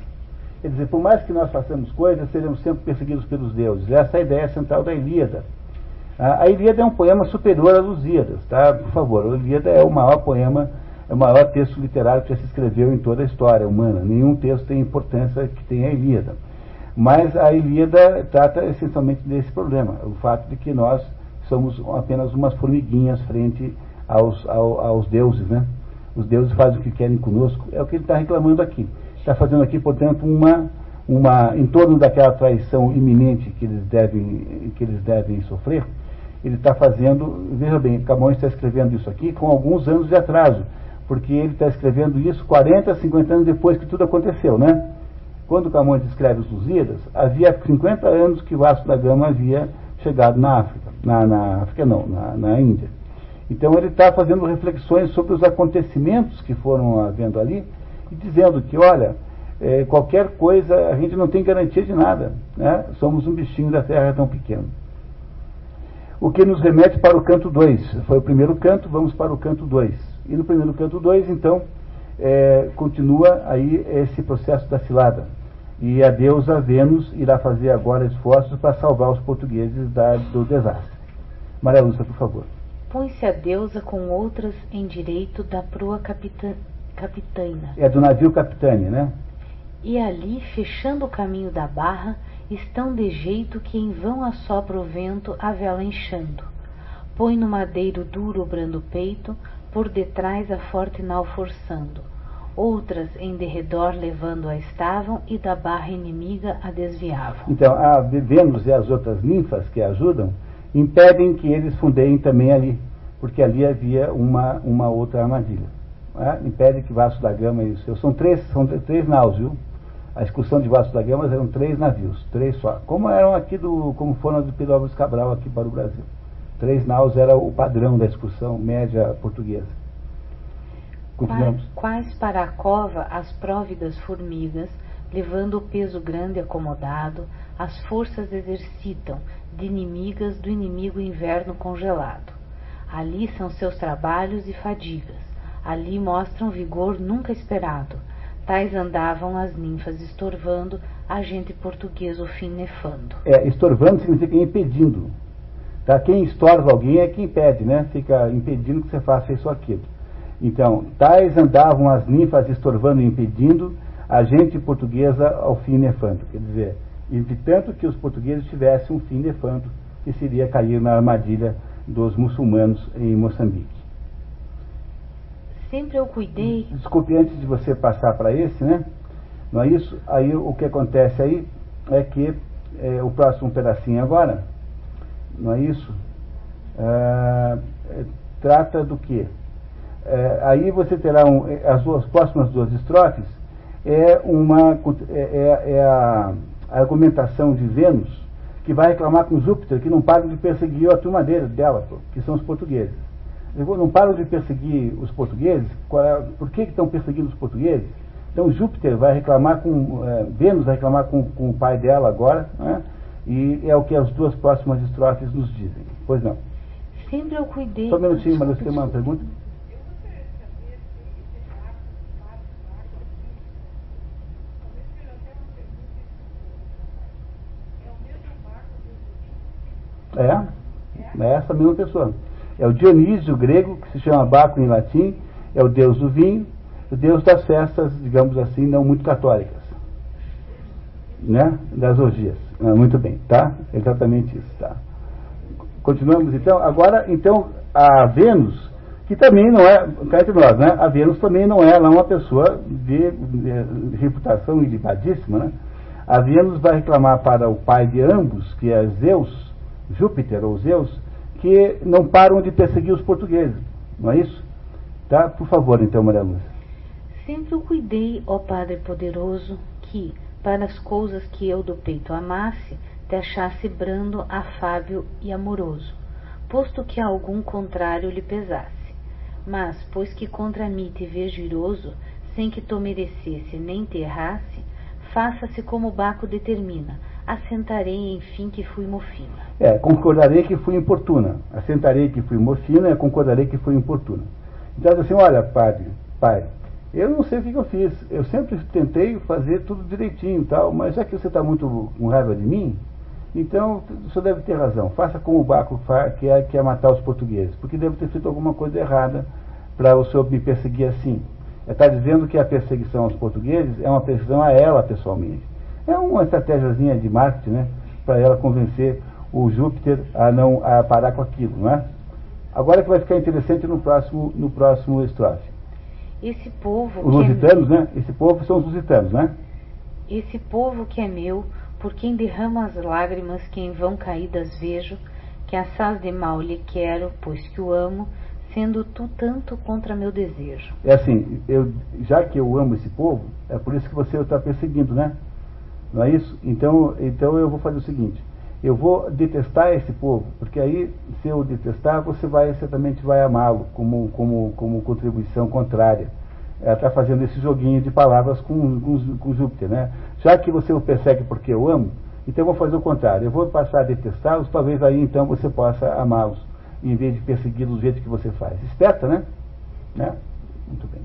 Quer dizer, por mais que nós façamos coisas, seremos sempre perseguidos pelos deuses. Essa é a ideia central da Ilíada. A Ilíada é um poema superior a Lusíadas, tá? Por favor, a Ilíada é o maior poema, é o maior texto literário que já se escreveu em toda a história humana. Nenhum texto tem a importância que tem a Ilíada. Mas a Ilíada trata essencialmente desse problema, o fato de que nós somos apenas umas formiguinhas frente aos deuses, né? Os deuses fazem o que querem conosco, é o que ele está reclamando aqui. Está fazendo aqui, portanto, em torno daquela traição iminente que eles devem sofrer, ele está fazendo, veja bem, Camões está escrevendo isso aqui com alguns anos de atraso, porque ele está escrevendo isso 40, 50 anos depois que tudo aconteceu, né? Quando Camões escreve os Lusíadas, havia 50 anos que Vasco da Gama havia chegado na África, na Índia. Então ele está fazendo reflexões sobre os acontecimentos que foram havendo ali, e dizendo que, olha, qualquer coisa, a gente não tem garantia de nada, né? Somos um bichinho da terra tão pequeno. O que nos remete para o canto 2. Foi o primeiro canto, vamos para o canto 2. E no primeiro canto 2, então, continua aí esse processo da cilada. E a deusa Vênus irá fazer agora esforços para salvar os portugueses do desastre. Maria Lúcia, por favor. Põe-se a deusa com outras em direito da proa capitana. É do navio Capitânia, né? E ali, fechando o caminho da barra, estão de jeito que em vão assopra o vento a vela enchendo. Põe no madeiro duro o brando peito, por detrás a forte nau forçando. Outras em derredor levando-a estavam, e da barra inimiga a desviavam. Então, a Vênus e as outras ninfas que a ajudam impedem que eles fundeiem também ali, porque ali havia uma outra armadilha. Impede que Vasco da Gama e os seus... São três naus, viu? A excursão de Vasco da Gama eram 3 navios, 3 só. Como foram de Pedro Álvares Cabral aqui para o Brasil. 3 naus era o padrão da excursão média portuguesa. Continuamos. Quais para a cova as próvidas formigas, levando o peso grande acomodado, as forças exercitam, de inimigas do inimigo inverno congelado. Ali são seus trabalhos e fadigas, ali mostram vigor nunca esperado. Tais andavam as ninfas estorvando, a gente portuguesa o fim nefando. Estorvando significa impedindo. Tá? Quem estorva alguém é quem impede, né? Fica impedindo que você faça isso ou aquilo. Então, tais andavam as ninfas estorvando e impedindo, a gente portuguesa ao fim nefando. Quer dizer, evitando que os portugueses tivessem um fim nefando, que seria cair na armadilha dos muçulmanos em Moçambique. Sempre eu cuidei... Desculpe, antes de você passar para esse, né? Não é isso? Aí o que acontece aí é que o próximo pedacinho agora, não é isso? Trata do quê? Aí você terá as próximas duas estrofes, é a argumentação de Vênus, que vai reclamar com Júpiter, que não param de perseguir a turma dela, que são os portugueses. Não param de perseguir os portugueses. Por que estão perseguindo os portugueses? Então Júpiter vai reclamar Vênus vai reclamar com o pai dela agora, né? E é o que as duas próximas estrofes nos dizem. Pois não. Sempre eu cuidei. Só um minutinho, mas você tem uma pergunta? Eu gostaria de saber se esse barco, talvez seja até uma pergunta é o mesmo barco do É essa mesma pessoa. É o Dionísio grego, que se chama Baco em latim, é o deus do vinho, o deus das festas, digamos assim, não muito católicas, né? Das orgias. Muito bem, tá? Exatamente isso, tá? Continuamos então. Agora, então, a Vênus, que também não é, cá entre nós, né? A Vênus também não é ela uma pessoa de reputação ilibadíssima, né? A Vênus vai reclamar para o pai de ambos, que é Zeus, Júpiter ou Zeus, que não param de perseguir os portugueses, não é isso? Tá? Por favor, então, Maria Lúcia. Sempre eu cuidei, ó Padre poderoso, que, para as coisas que eu do peito amasse, te achasse brando, afável e amoroso, posto que algum contrário lhe pesasse. Mas, pois que contra mim te vejo iroso, sem que tu merecesse nem te errasse, faça-se como Baco determina, assentarei enfim que fui mofina. Concordarei que fui importuna. Assentarei que fui mofina, concordarei que fui importuna. Então, assim, olha, pai, eu não sei o que eu fiz. Eu sempre tentei fazer tudo direitinho e tal, mas já que você está muito com raiva de mim, então o senhor deve ter razão. Faça como o Baco que é matar os portugueses, porque deve ter feito alguma coisa errada para o senhor me perseguir assim. Está dizendo que a perseguição aos portugueses é uma perseguição a ela pessoalmente. É uma estratégiazinha de marketing, né? Para ela convencer o Júpiter a parar com aquilo, não é? Agora que vai ficar interessante no próximo estrofe. Esse povo os lusitanos, né? Esse povo são os lusitanos, né? Esse povo que é meu, por quem derramo as lágrimas que em vão caídas vejo, que assaz de mal lhe quero, pois que o amo, sendo tu tanto contra meu desejo. É assim, já que eu amo esse povo, é por isso que você está perseguindo, né? Não é isso? Então eu vou fazer o seguinte, eu vou detestar esse povo, porque aí, se eu detestar, você certamente vai amá-lo como contribuição contrária. Ela está fazendo esse joguinho de palavras com Júpiter, né? Já que você o persegue porque eu amo, então eu vou fazer o contrário. Eu vou passar a detestá-los, talvez aí então você possa amá-los, em vez de persegui-los do jeito que você faz. Esperta, né? Muito bem.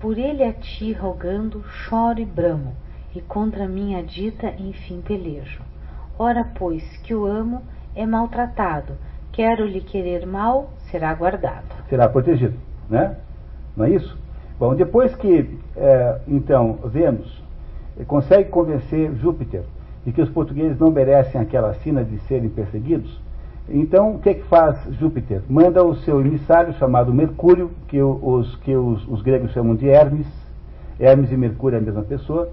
Por ele a ti rogando, choro e bramo, e contra minha dita, enfim, pelejo. Ora, pois, que o amo é maltratado, quero-lhe querer mal, será guardado. Será protegido, né? Não é isso? Bom, depois que, então, Vênus consegue convencer Júpiter de que os portugueses não merecem aquela sina de serem perseguidos, então o que faz Júpiter? Manda o seu emissário chamado Mercúrio, que os gregos chamam de Hermes. Hermes e Mercúrio é a mesma pessoa.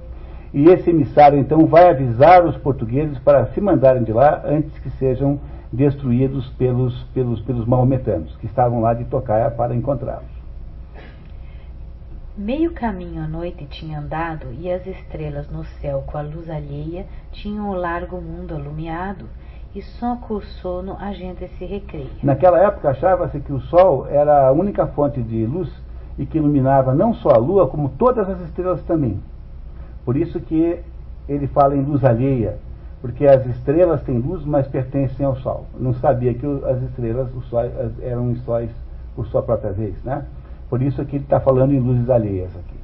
E esse emissário, então, vai avisar os portugueses para se mandarem de lá antes que sejam destruídos pelos maometanos, que estavam lá de Tocaia para encontrá-los. Meio caminho à noite tinha andado, e as estrelas no céu com a luz alheia tinham o largo mundo alumiado, e só com o sono a gente se recreia. Naquela época achava-se que o sol era a única fonte de luz e que iluminava não só a lua, como todas as estrelas também. Por isso que ele fala em luz alheia, porque as estrelas têm luz, mas pertencem ao sol. Não sabia que as estrelas, os sóis, eram sóis por sua própria vez, né? Por isso que ele está falando em luzes alheias aqui.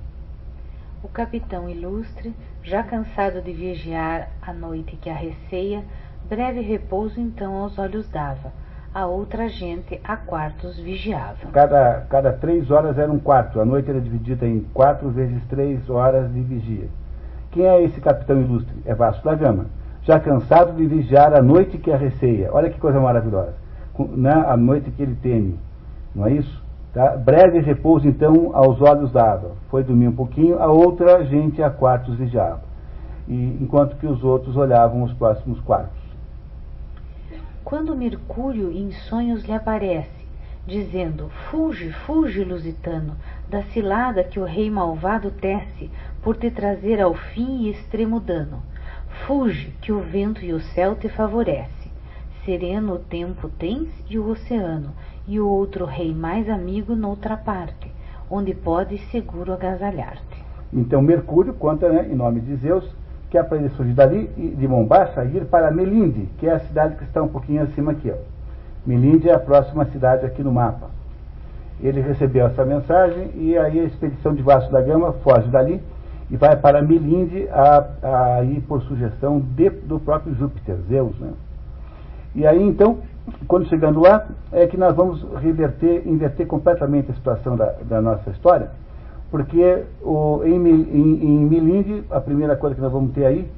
O capitão ilustre, já cansado de vigiar a noite que a receia, breve repouso então aos olhos dava, a outra gente a quartos vigiava. Cada 3 horas era um quarto, a noite era dividida em 4 vezes 3 horas de vigia. Quem é esse capitão ilustre? É Vasco da Gama, já cansado de vigiar a noite que a receia. Olha que coisa maravilhosa, a noite que ele teme, não é isso? Tá? Breve repouso então aos olhos dava, foi dormir um pouquinho, a outra gente a quartos vigiava, enquanto que os outros olhavam os próximos quartos. Quando Mercúrio em sonhos lhe aparece, dizendo: fuge, fuge, lusitano, da cilada que o rei malvado tece por te trazer ao fim e extremo dano. Fuge, que o vento e o céu te favorece. Sereno o tempo tens e o oceano, e o outro rei mais amigo noutra parte, onde podes seguro agasalhar-te. Então Mercúrio conta, né, em nome de Zeus, que é para ele surgir dali, de Mombasa, ir para Melinde, que é a cidade que está um pouquinho acima aqui. Ó. Melinde é a próxima cidade aqui no mapa. Ele recebeu essa mensagem e aí a expedição de Vasco da Gama foge dali e vai para Melinde a ir por sugestão do próprio Júpiter, Zeus. Né? E aí então, quando chegando lá, é que nós vamos inverter completamente a situação da nossa história, porque em Melinde, a primeira coisa que nós vamos ter aí,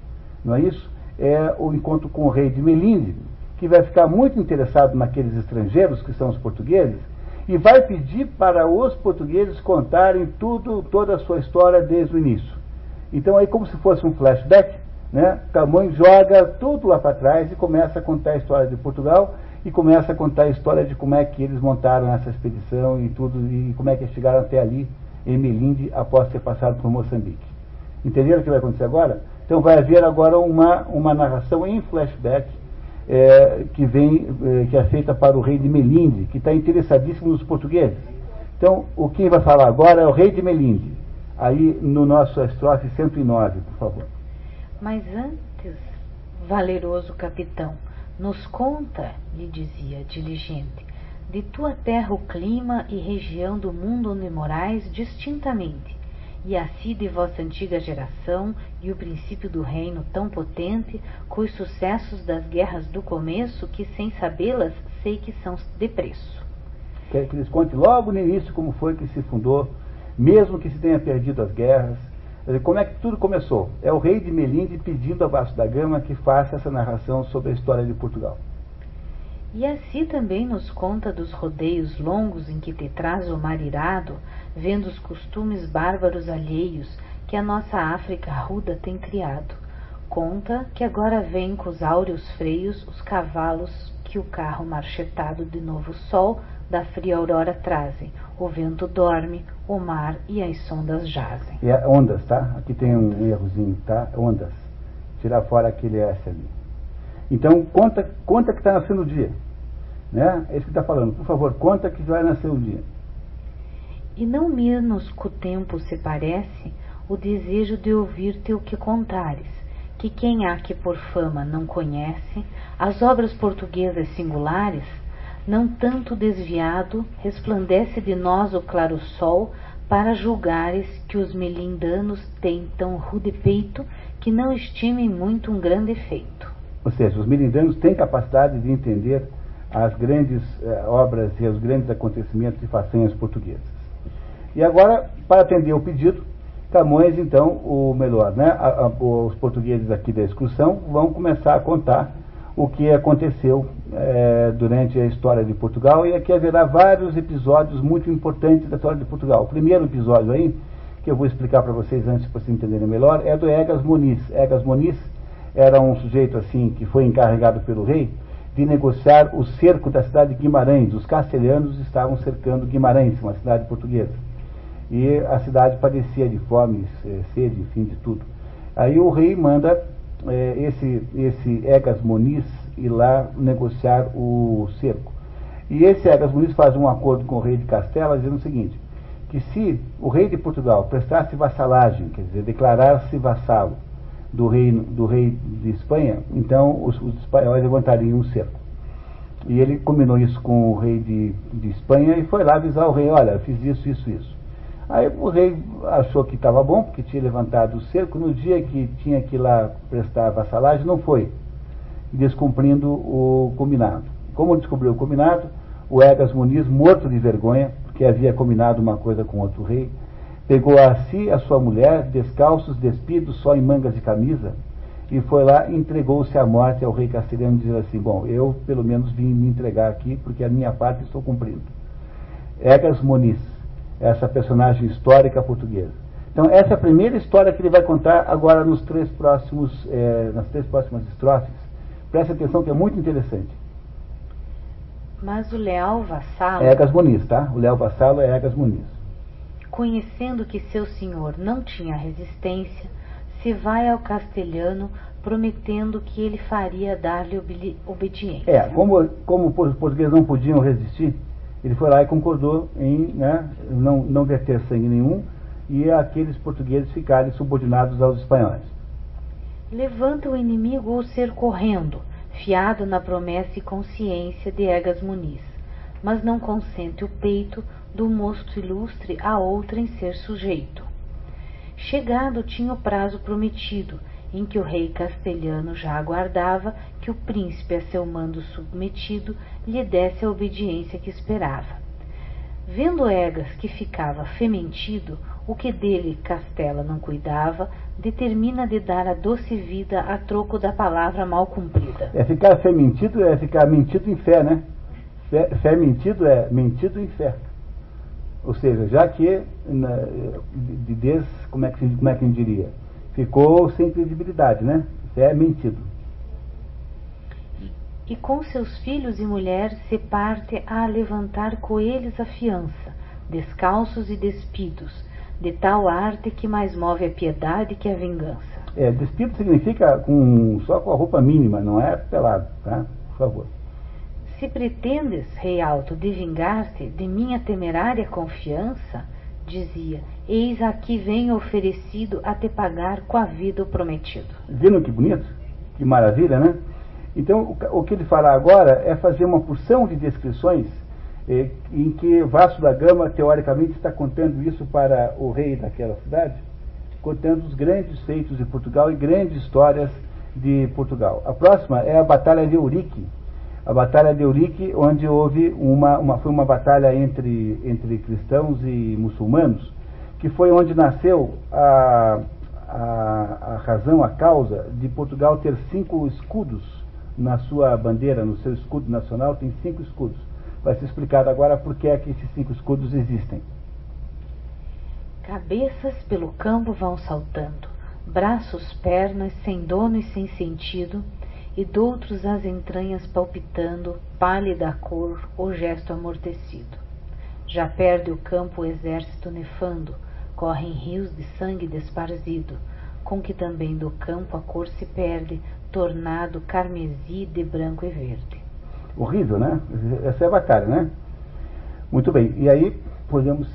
não é isso? É o encontro com o rei de Melinde, que vai ficar muito interessado naqueles estrangeiros, que são os portugueses, e vai pedir para os portugueses contarem toda a sua história desde o início. Então aí, como se fosse um flashback, né, Camões joga tudo lá para trás e começa a contar a história de Portugal, e começa a contar a história de como é que eles montaram essa expedição e tudo, e como é que eles chegaram até ali, em Melinde, após ter passado por Moçambique. Entenderam o que vai acontecer agora? Então vai haver agora uma narração em flashback que é feita para o rei de Melinde, que está interessadíssimo nos portugueses. Então, quem vai falar agora é o rei de Melinde. Aí no nosso estrofe 109, por favor. Mas antes, valeroso capitão, nos conta, lhe dizia diligente, de tua terra o clima e região do mundo onde morais distintamente, e assim de vossa antiga geração e o princípio do reino tão potente, cujos sucessos das guerras do começo, que sem sabê-las sei que são de preço. Quero que eles contem logo no início como foi que se fundou, mesmo que se tenha perdido as guerras, como é que tudo começou. É o rei de Melinde pedindo a Vasco da Gama que faça essa narração sobre a história de Portugal. E assim também nos conta dos rodeios longos em que te traz o mar irado, vendo os costumes bárbaros alheios que a nossa África ruda tem criado. Conta que agora vem com os áureos freios os cavalos que o carro marchetado de novo sol da fria aurora trazem. O vento dorme, o mar e as sondas jazem. É ondas, tá? Aqui tem um errozinho, tá? Ondas. Tirar fora aquele S ali. Então, conta que está nascendo o dia. Né? É isso que está falando. Por favor, conta que vai nascer o dia. E não menos co tempo se parece o desejo de ouvir-te o que contares, que quem há que por fama não conhece as obras portuguesas singulares, não tanto desviado, resplandece de nós o claro sol, para julgares que os melindanos têm tão rude peito, que não estimem muito um grande efeito. Ou seja, os melindanos têm capacidade de entender as grandes obras e os grandes acontecimentos e façanhas portuguesas. E agora, para atender o pedido, Camões, então, os portugueses aqui da excursão vão começar a contar o que aconteceu durante a história de Portugal, e aqui haverá vários episódios muito importantes da história de Portugal. O primeiro episódio aí, que eu vou explicar para vocês antes, para vocês entenderem melhor, é do Egas Moniz. Egas Moniz era um sujeito assim que foi encarregado pelo rei de negociar o cerco da cidade de Guimarães. Os castelhanos estavam cercando Guimarães, uma cidade portuguesa. E a cidade padecia de fome, sede, enfim, de tudo. Aí o rei manda esse Egas Moniz ir lá negociar o cerco. E esse Egas Moniz faz um acordo com o rei de Castela, dizendo o seguinte, que se o rei de Portugal prestasse vassalagem, quer dizer, declarar-se vassalo do rei de Espanha, então os espanhóis levantariam um cerco. E ele combinou isso com o rei de Espanha e foi lá avisar o rei, olha, eu fiz isso, isso, isso. Aí o rei achou que estava bom, porque tinha levantado o cerco, no dia que tinha que ir lá prestar vassalagem, não foi, descumprindo o combinado. Como descobriu o combinado, o Egas Moniz, morto de vergonha, porque havia combinado uma coisa com outro rei, pegou a si, a sua mulher, descalços, despidos, só em mangas de camisa, e foi lá e entregou-se à morte ao rei castelhano, dizendo assim, bom, eu pelo menos vim me entregar aqui, porque a minha parte estou cumprindo. Egas Moniz, essa personagem histórica portuguesa. Então, essa é a primeira história que ele vai contar agora nas três próximas estrofes. Preste atenção que é muito interessante. Mas o leal vassalo... É Egas Moniz, tá? O leal vassalo é Egas Moniz. conhecendo que seu senhor não tinha resistência, se vai ao castelhano prometendo que ele faria dar-lhe obediência. Como os portugueses não podiam resistir, ele foi lá e concordou em não verter sangue nenhum e aqueles portugueses ficarem subordinados aos espanhóis. Levanta o inimigo o ser correndo, fiado na promessa e consciência de Egas Muniz, mas não consente o peito do moço ilustre a outrem ser sujeito. Chegado tinha o prazo prometido, em que o rei castelhano já aguardava que o príncipe a seu mando submetido lhe desse a obediência que esperava. Vendo Egas que ficava fementido, o que dele Castela não cuidava, determina de dar a doce vida a troco da palavra mal cumprida. Ficar fementido é ficar mentido em fé, né? Fé mentido é mentido em fé. Ou seja, já que, como é que a gente diria? Ficou sem credibilidade, né? Fé mentido. E com seus filhos e mulher se parte a levantar coelhos a fiança, descalços e despidos, de tal arte que mais move a piedade que a vingança. Despido significa só com a roupa mínima, não é pelado, tá? Por favor. Se pretendes, rei alto, de vingar-te de minha temerária confiança, dizia, eis aqui vem oferecido a te pagar com a vida o prometido. Viram que bonito? Que maravilha, né? Então, o que ele fará agora é fazer uma porção de descrições em que Vasco da Gama, teoricamente, está contando isso para o rei daquela cidade, contando os grandes feitos de Portugal e grandes histórias de Portugal. A próxima é a Batalha de Eurique. A Batalha de Eurique, onde houve foi uma batalha entre cristãos e muçulmanos, que foi onde nasceu a razão, a causa de Portugal ter 5 escudos na sua bandeira, no seu escudo nacional, tem 5 escudos. Vai ser explicado agora por que é que esses 5 escudos existem. Cabeças pelo campo vão saltando, braços, pernas, sem dono e sem sentido, e doutros as entranhas palpitando, pálida a cor, o gesto amortecido. Já perde o campo o exército nefando, correm rios de sangue desparzido, com que também do campo a cor se perde, tornado carmesi de branco e verde. Horrível, né? Essa é a batalha, né? Muito bem, e aí podemos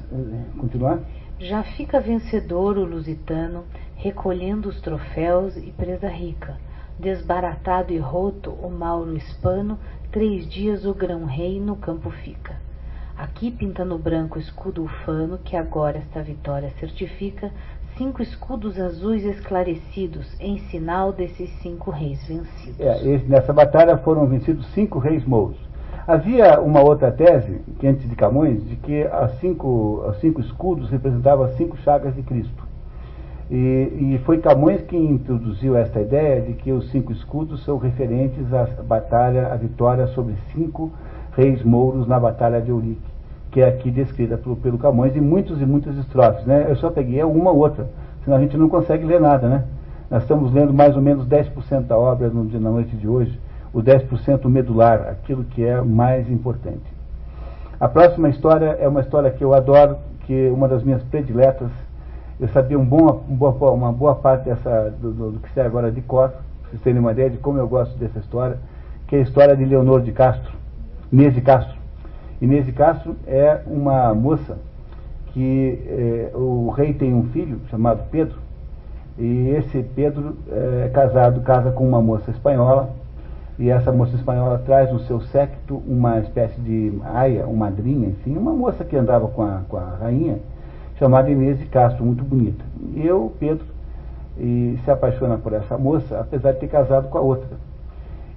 continuar? Já fica vencedor o lusitano, recolhendo os troféus e presa rica. Desbaratado e roto o Mauro hispano, 3 dias o grão-rei no campo fica. Aqui pinta no branco escudo ufano, que agora esta vitória certifica, 5 escudos azuis esclarecidos, em sinal desses 5 reis vencidos. Nessa batalha foram vencidos 5 reis mouros. Havia uma outra tese, que antes de Camões, de que os 5 escudos representavam as 5 chagas de Cristo. E foi Camões que introduziu esta ideia de que os 5 escudos são referentes à batalha, à vitória sobre 5 reis mouros na Batalha de Eurique, que é aqui descrita pelo Camões em muitas e muitas estrofes, né? Eu só peguei uma ou outra, senão a gente não consegue ler nada, né? Nós estamos lendo mais ou menos 10% da obra na noite de hoje, o 10% medular, aquilo que é mais importante. A próxima história é uma história que eu adoro, que é uma das minhas prediletas. Eu sabia uma boa parte do que sai agora de cor, para vocês terem uma ideia de como eu gosto dessa história, que é a história de Leonor de Castro, Inês de Castro. Inês de Castro é uma moça que o rei tem um filho chamado Pedro, e esse Pedro casa com uma moça espanhola, e essa moça espanhola traz no seu séquito uma espécie de aia, uma madrinha, enfim, uma moça que andava com a rainha, chamada Inês de Castro, muito bonita. E Pedro, se apaixona por essa moça, apesar de ter casado com a outra.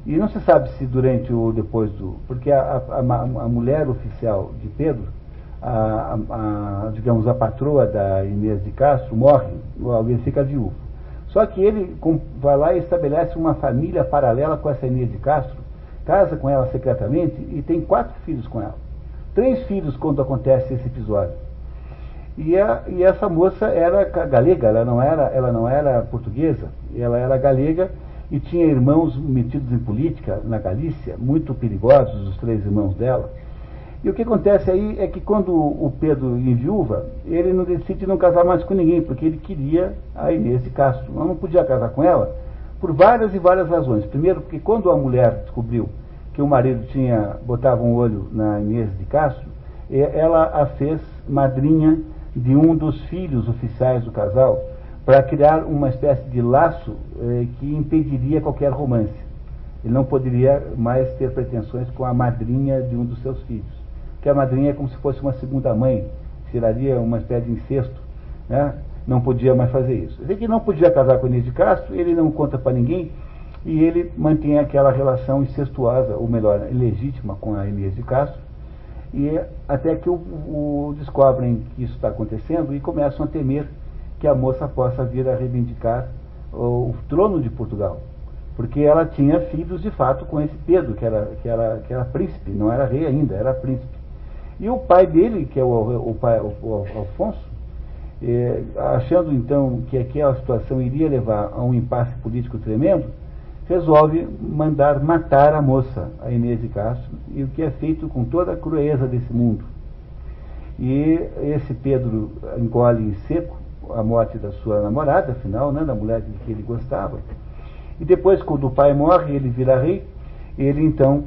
E não se sabe se durante ou depois porque a mulher oficial de Pedro, digamos, a patroa da Inês de Castro, morre, ou alguém fica viúvo. Só que ele vai lá e estabelece uma família paralela com essa Inês de Castro, casa com ela secretamente e tem 4 filhos com ela. 3 filhos quando acontece esse episódio. E essa moça era galega, ela não era portuguesa, ela era galega e tinha irmãos metidos em política na Galícia, muito perigosos, os 3 irmãos dela. E o que acontece aí é que quando o Pedro enviúva, ele não decide não casar mais com ninguém, porque ele queria a Inês de Castro. Mas não podia casar com ela por várias e várias razões. Primeiro, porque quando a mulher descobriu que o marido botava um olho na Inês de Castro, ela a fez madrinha de um dos filhos oficiais do casal, para criar uma espécie de laço que impediria qualquer romance. Ele não poderia mais ter pretensões com a madrinha de um dos seus filhos. Porque a madrinha é como se fosse uma segunda mãe, seria uma espécie de incesto, né? Não podia mais fazer isso. Ele que não podia casar com Inês de Castro, ele não conta para ninguém, e ele mantém aquela relação incestuosa, ou melhor, ilegítima com a Inês de Castro, e até que descobrem que isso está acontecendo e começam a temer que a moça possa vir a reivindicar o trono de Portugal, porque ela tinha filhos de fato com esse Pedro, que era príncipe, não era rei ainda, era príncipe. E o pai dele, que é o Afonso, achando então que aquela situação iria levar a um impasse político tremendo, resolve mandar matar a moça, a Inês de Castro, e o que é feito com toda a crueza desse mundo. E esse Pedro engole em seco a morte da sua namorada, afinal, né, da mulher de que ele gostava. E depois, quando o pai morre, ele vira rei, ele então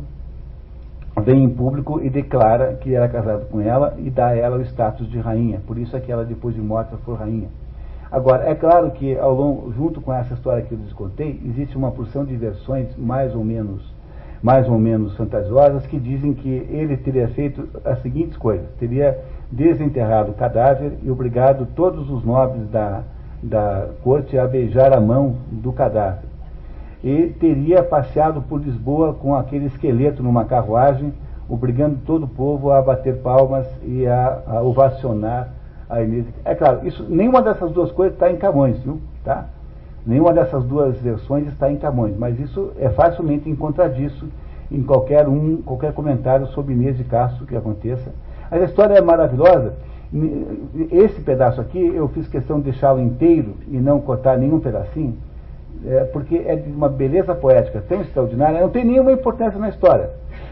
vem em público e declara que era casado com ela e dá a ela o status de rainha. Por isso é que ela, depois de morta, foi rainha. Agora, é claro que junto com essa história que eu lhes contei, existe uma porção de versões mais ou menos fantasiosas que dizem que ele teria feito as seguintes coisas: teria desenterrado o cadáver e obrigado todos os nobres da corte a beijar a mão do cadáver. E teria passeado por Lisboa com aquele esqueleto numa carruagem, obrigando todo o povo a bater palmas e a ovacionar a Inês. É claro, nenhuma dessas duas coisas está em Camões, viu? Tá? Nenhuma dessas duas versões está em Camões, mas isso é facilmente encontradiço em qualquer comentário sobre Inês de Castro que aconteça. A história é maravilhosa. Esse pedaço aqui eu fiz questão de deixá-lo inteiro e não cortar nenhum pedacinho, porque é de uma beleza poética tão extraordinária, não tem nenhuma importância na história,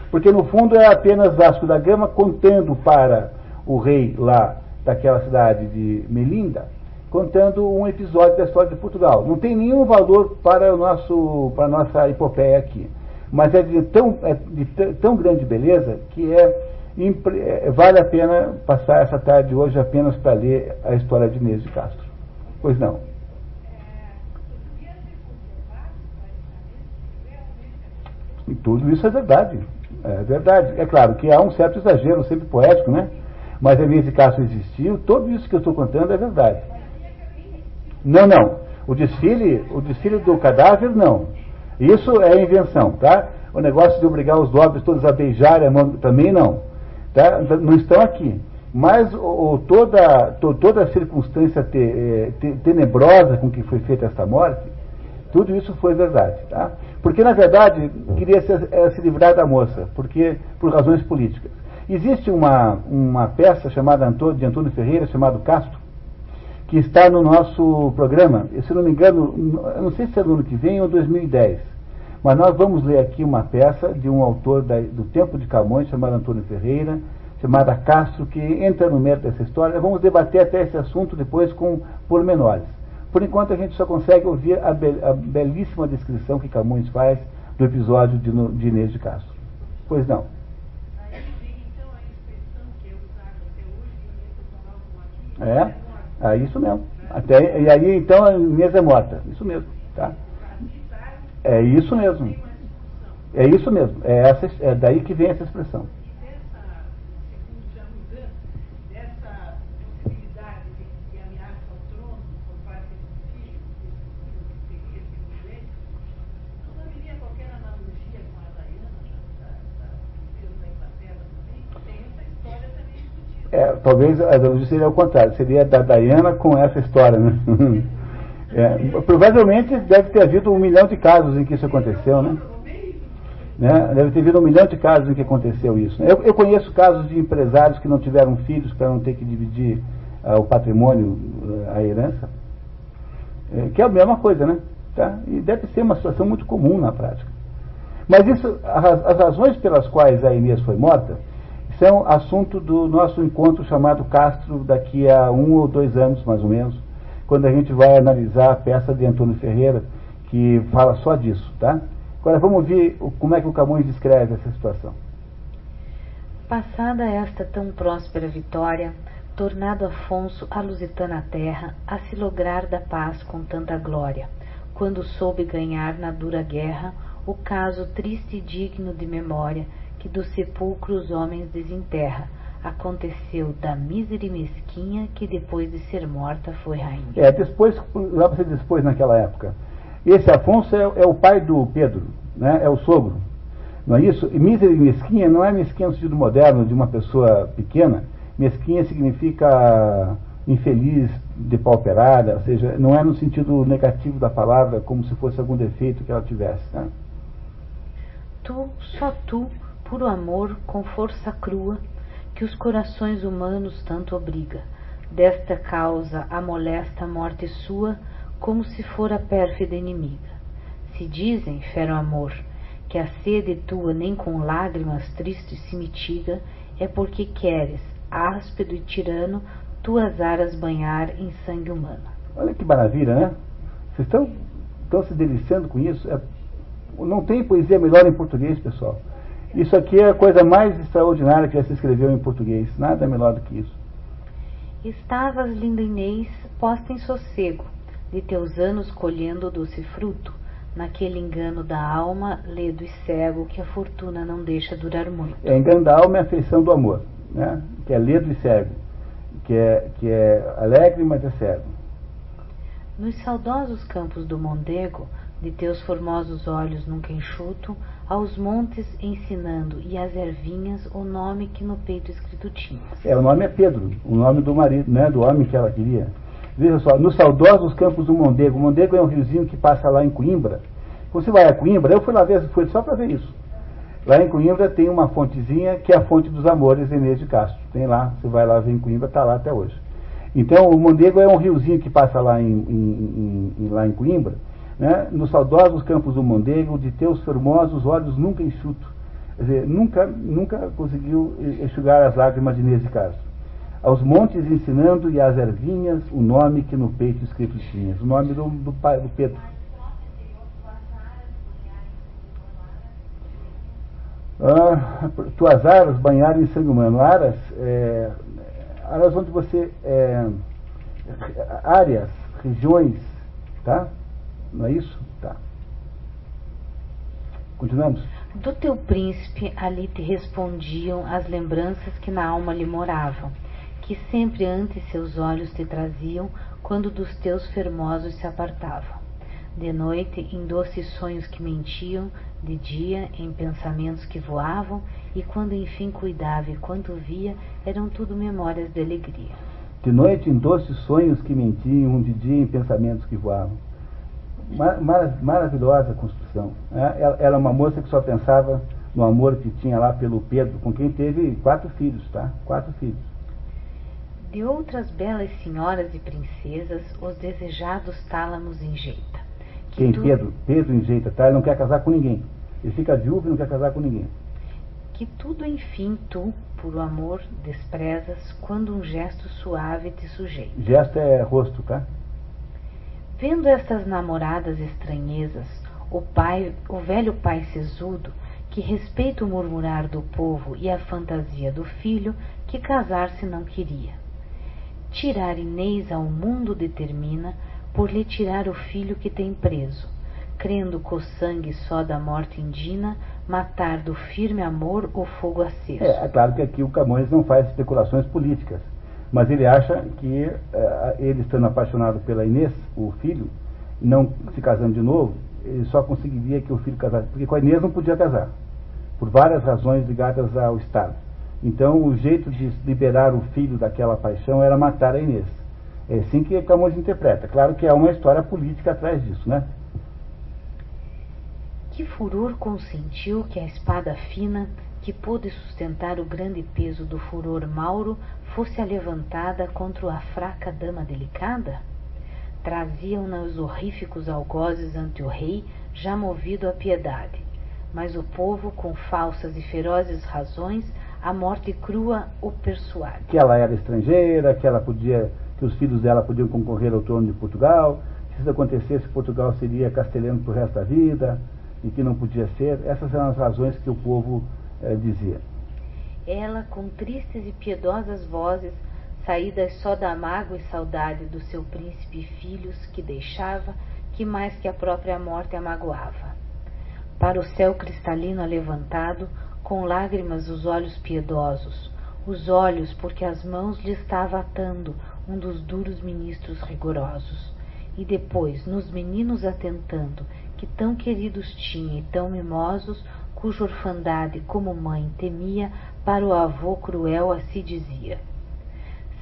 porque no fundo é apenas Vasco da Gama contando para o rei lá daquela cidade de Melinda, contando um episódio da história de Portugal. Não tem nenhum valor para a nossa epopeia aqui, mas é de tão grande beleza que vale a pena passar essa tarde hoje apenas para ler a história de Inês de Castro. Pois não. E tudo isso é verdade. É verdade. É claro que há um certo exagero sempre poético, né? Mas a Inês de Castro existiu, tudo isso que eu estou contando é verdade. Não. O desfile do cadáver, não. Isso é invenção, tá? O negócio de obrigar os nobres todos a beijarem a mão, também não. Tá? Não estão aqui. Mas toda a circunstância tenebrosa com que foi feita essa morte, tudo isso foi verdade, tá? Porque, na verdade, queria se livrar da moça, por razões políticas. Existe uma peça chamada de Antônio Ferreira, chamada Castro, que está no nosso programa. Se não me engano, eu não sei se é no ano que vem ou 2010, mas nós vamos ler aqui uma peça de um autor do tempo de Camões, chamado Antônio Ferreira, chamada Castro, que entra no mérito dessa história. Vamos debater até esse assunto depois com pormenores. Por enquanto, a gente só consegue ouvir a belíssima descrição que Camões faz do episódio de Inês de Castro. Pois não. Aí vem, então, a expressão que é usada até hoje, que Inês aqui, é isso mesmo. E aí, então, a Inês é morta. Isso mesmo. Tá? É isso mesmo. É isso mesmo. É daí que vem essa expressão. Talvez a analogia seria ao contrário, seria da Diana com essa história, né? Provavelmente deve ter havido 1 milhão de casos em que isso aconteceu, né? Deve ter havido 1 milhão de casos em que aconteceu isso. Eu conheço casos de empresários que não tiveram filhos para não ter que dividir o patrimônio, a herança, que é a mesma coisa, né? Tá? E deve ser uma situação muito comum na prática. Mas as razões pelas quais a Inês foi morta são assunto do nosso encontro chamado Castro daqui a 1 ou 2 anos, mais ou menos, quando a gente vai analisar a peça de Antônio Ferreira, que fala só disso, tá? Agora vamos ver como é que o Camões descreve essa situação. Passada esta tão próspera vitória, tornado Afonso a lusitana terra, a se lograr da paz com tanta glória, quando soube ganhar na dura guerra o caso triste e digno de memória, que do sepulcro os homens desenterra, aconteceu da mísera e mesquinha, que depois de ser morta foi rainha. Depois, lá para ser depois naquela época. Esse Afonso é o pai do Pedro, né? É o sogro, não é isso? E mísera e mesquinha não é mesquinha no sentido moderno de uma pessoa pequena. Mesquinha significa infeliz, depauperada, ou seja, não é no sentido negativo da palavra, como se fosse algum defeito que ela tivesse, né? Tu, só tu, puro amor, com força crua, que os corações humanos tanto obriga, desta causa a molesta morte sua, como se fora pérfida inimiga. Se dizem, fero amor, que a sede tua nem com lágrimas tristes se mitiga, é porque queres, áspero e tirano, tuas aras banhar em sangue humano. Olha que maravilha, né? Vocês estão se deliciando com isso? Não tem poesia melhor em português, pessoal. Isso aqui é a coisa mais extraordinária que já se escreveu em português. Nada melhor do que isso. Estavas, linda Inês, posta em sossego, de teus anos colhendo o doce fruto, naquele engano da alma, ledo e cego, que a fortuna não deixa durar muito. Engano da alma é a afeição do amor, né? Que é ledo e cego, que é alegre, mas é cego. Nos saudosos campos do Mondego, de teus formosos olhos nunca enxuto, aos montes ensinando e às ervinhas o nome que no peito escrito tinhas. O nome é Pedro, o nome do marido, né? Do homem que ela queria. Veja só, nos saudosos campos do Mondego. O Mondego é um riozinho que passa lá em Coimbra. Você vai a Coimbra, eu fui lá ver, fui só para ver isso. Lá em Coimbra tem uma fontezinha que é a fonte dos amores, Inês de Castro. Tem lá, você vai lá ver em Coimbra, está lá até hoje. Então o Mondego é um riozinho que passa lá lá em Coimbra, né? Nos saudosos campos do Mondego, de teus formosos olhos nunca enxuto. Quer dizer, nunca conseguiu enxugar as lágrimas de Inês de Castro. Aos montes ensinando e às ervinhas o nome que no peito escrito tinhas. O nome do pai, do Pedro. Tuas aras banharem em sangue humano. Aras onde você... áreas, regiões, tá? Não é isso? Tá. Continuamos? Do teu príncipe ali te respondiam as lembranças que na alma lhe moravam, que sempre ante seus olhos te traziam, quando dos teus fermosos se apartavam. De noite, em doces sonhos que mentiam, de dia, em pensamentos que voavam, e quando enfim cuidava e quanto via, eram tudo memórias de alegria. De noite, em doces sonhos que mentiam, de dia, em pensamentos que voavam. Maravilhosa construção. Ela é uma moça que só pensava no amor que tinha lá pelo Pedro, com quem teve 4 filhos, tá? 4 filhos. De outras belas senhoras e princesas, os desejados tálamos enjeita. Quem? Pedro enjeita, tá? Ele não quer casar com ninguém. Ele fica viúvo e não quer casar com ninguém. Que tudo enfim tu, por amor, desprezas, quando um gesto suave te sujeita. Gesto é rosto, tá? Vendo estas namoradas estranhezas, o velho pai sesudo, que respeita o murmurar do povo e a fantasia do filho, que casar-se não queria. Tirar Inês ao mundo determina, por lhe tirar o filho que tem preso, crendo co sangue só da morte indina, matar do firme amor o fogo aceso. É claro que aqui o Camões não faz especulações políticas, mas ele acha que ele estando apaixonado pela Inês, o filho, não se casando de novo, ele só conseguiria que o filho casasse, porque com a Inês não podia casar, por várias razões ligadas ao Estado. Então o jeito de liberar o filho daquela paixão era matar a Inês. É assim que Camões interpreta. Claro que há uma história política atrás disso, né? Que furor consentiu que a espada fina, que pôde sustentar o grande peso do furor mauro, fosse alevantada contra a fraca dama delicada? Traziam-na os horríficos algozes ante o rei, já movido à piedade. Mas o povo, com falsas e ferozes razões, a morte crua o persuade. Que ela era estrangeira, que os filhos dela podiam concorrer ao trono de Portugal, que se isso acontecesse, Portugal seria castelhano pro resto da vida, e que não podia ser. Essas eram as razões que o povo dizia. Ela, com tristes e piedosas vozes, saídas só da mágoa e saudade do seu príncipe e filhos que deixava, que mais que a própria morte a magoava. Para o céu cristalino levantado, com lágrimas os olhos piedosos, os olhos porque as mãos lhe estava atando um dos duros ministros rigorosos, e depois nos meninos atentando, que tão queridos tinha e tão mimosos, cuja orfandade como mãe temia, para o avô cruel assim dizia: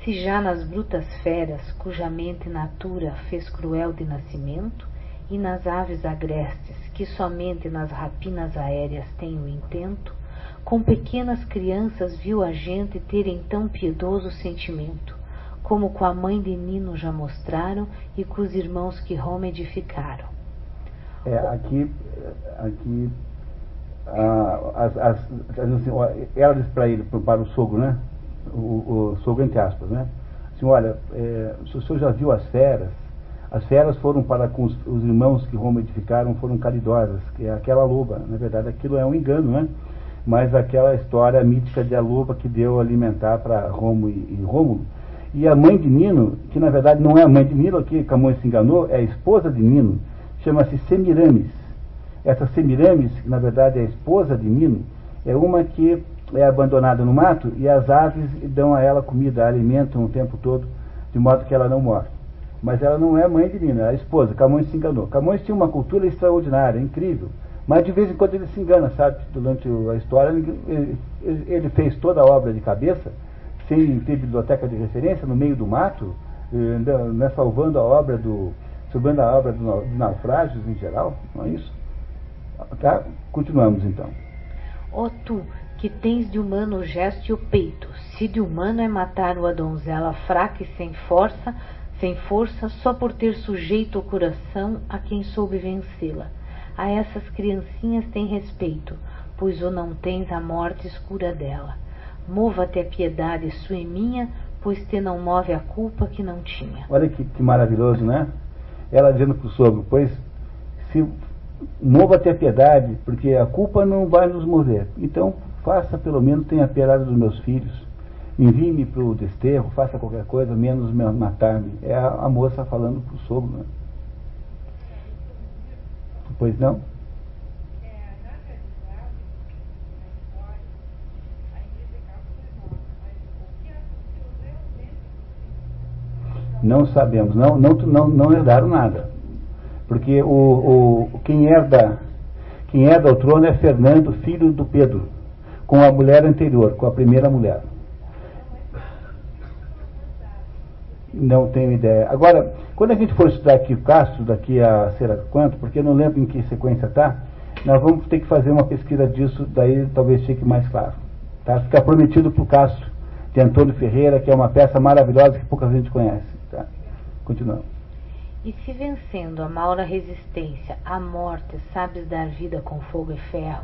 se já nas brutas feras, cuja mente natura fez cruel de nascimento, e nas aves agrestes, que somente nas rapinas aéreas têm o intento, com pequenas crianças viu a gente terem tão piedoso sentimento, como com a mãe de Nino já mostraram, e com os irmãos que Roma edificaram. Aqui ela diz para ele, para o sogro, né? O sogro entre aspas, né? Assim, olha, o senhor já viu as feras? As feras foram para com os irmãos que Roma edificaram, foram caridosas, que é aquela loba. Na verdade, aquilo é um engano, né? Mas aquela história mítica de a loba que deu alimentar para Romo e Rômulo. E a mãe de Nino, que na verdade não é a mãe de Nino, aqui Camões se enganou, é a esposa de Nino, chama-se Semiramis. Essa Semiramis, que na verdade é a esposa de Nino, é uma que é abandonada no mato e as aves dão a ela comida, alimentam o tempo todo, de modo que ela não morre. Mas ela não é mãe de Nino, é a esposa. Camões se enganou. Camões tinha uma cultura extraordinária, incrível, mas de vez em quando ele se engana, sabe? Durante a história, ele fez toda a obra de cabeça, sem ter biblioteca de referência, no meio do mato, né, salvando a obra dos naufrágios em geral, não é isso? Tá? Continuamos então. Ó tu, que tens de humano o gesto e o peito, se de humano é matar uma donzela fraca e sem força, só por ter sujeito o coração a quem soube vencê-la. A essas criancinhas tem respeito, pois ou não tens a morte escura dela. Mova-te a piedade sua e minha, pois te não move a culpa que não tinha. Olha que maravilhoso, né? Ela dizendo para o sogro, pois se mova-te a piedade, porque a culpa não vai nos mover. Então, faça pelo menos, tenha piedade dos meus filhos. Envie-me para o desterro, faça qualquer coisa, menos matar-me. É a moça falando para o sogro, né? Pois não? Na realidade, na história, a Igreja Católica foi morta, mas o que aconteceu realmente? Não sabemos, não herdaram nada. Porque quem herda o trono é Fernando, filho do Pedro, com a mulher anterior, com a primeira mulher. Não tenho ideia. Agora, quando a gente for estudar aqui o Castro, daqui a sei lá quanto, porque eu não lembro em que sequência está, nós vamos ter que fazer uma pesquisa disso, daí talvez fique mais claro. Tá? Fica prometido para o Castro, de Antônio Ferreira, que é uma peça maravilhosa que pouca gente conhece. Tá? Continuamos. E se vencendo a maura resistência à morte sabes dar vida com fogo e ferro,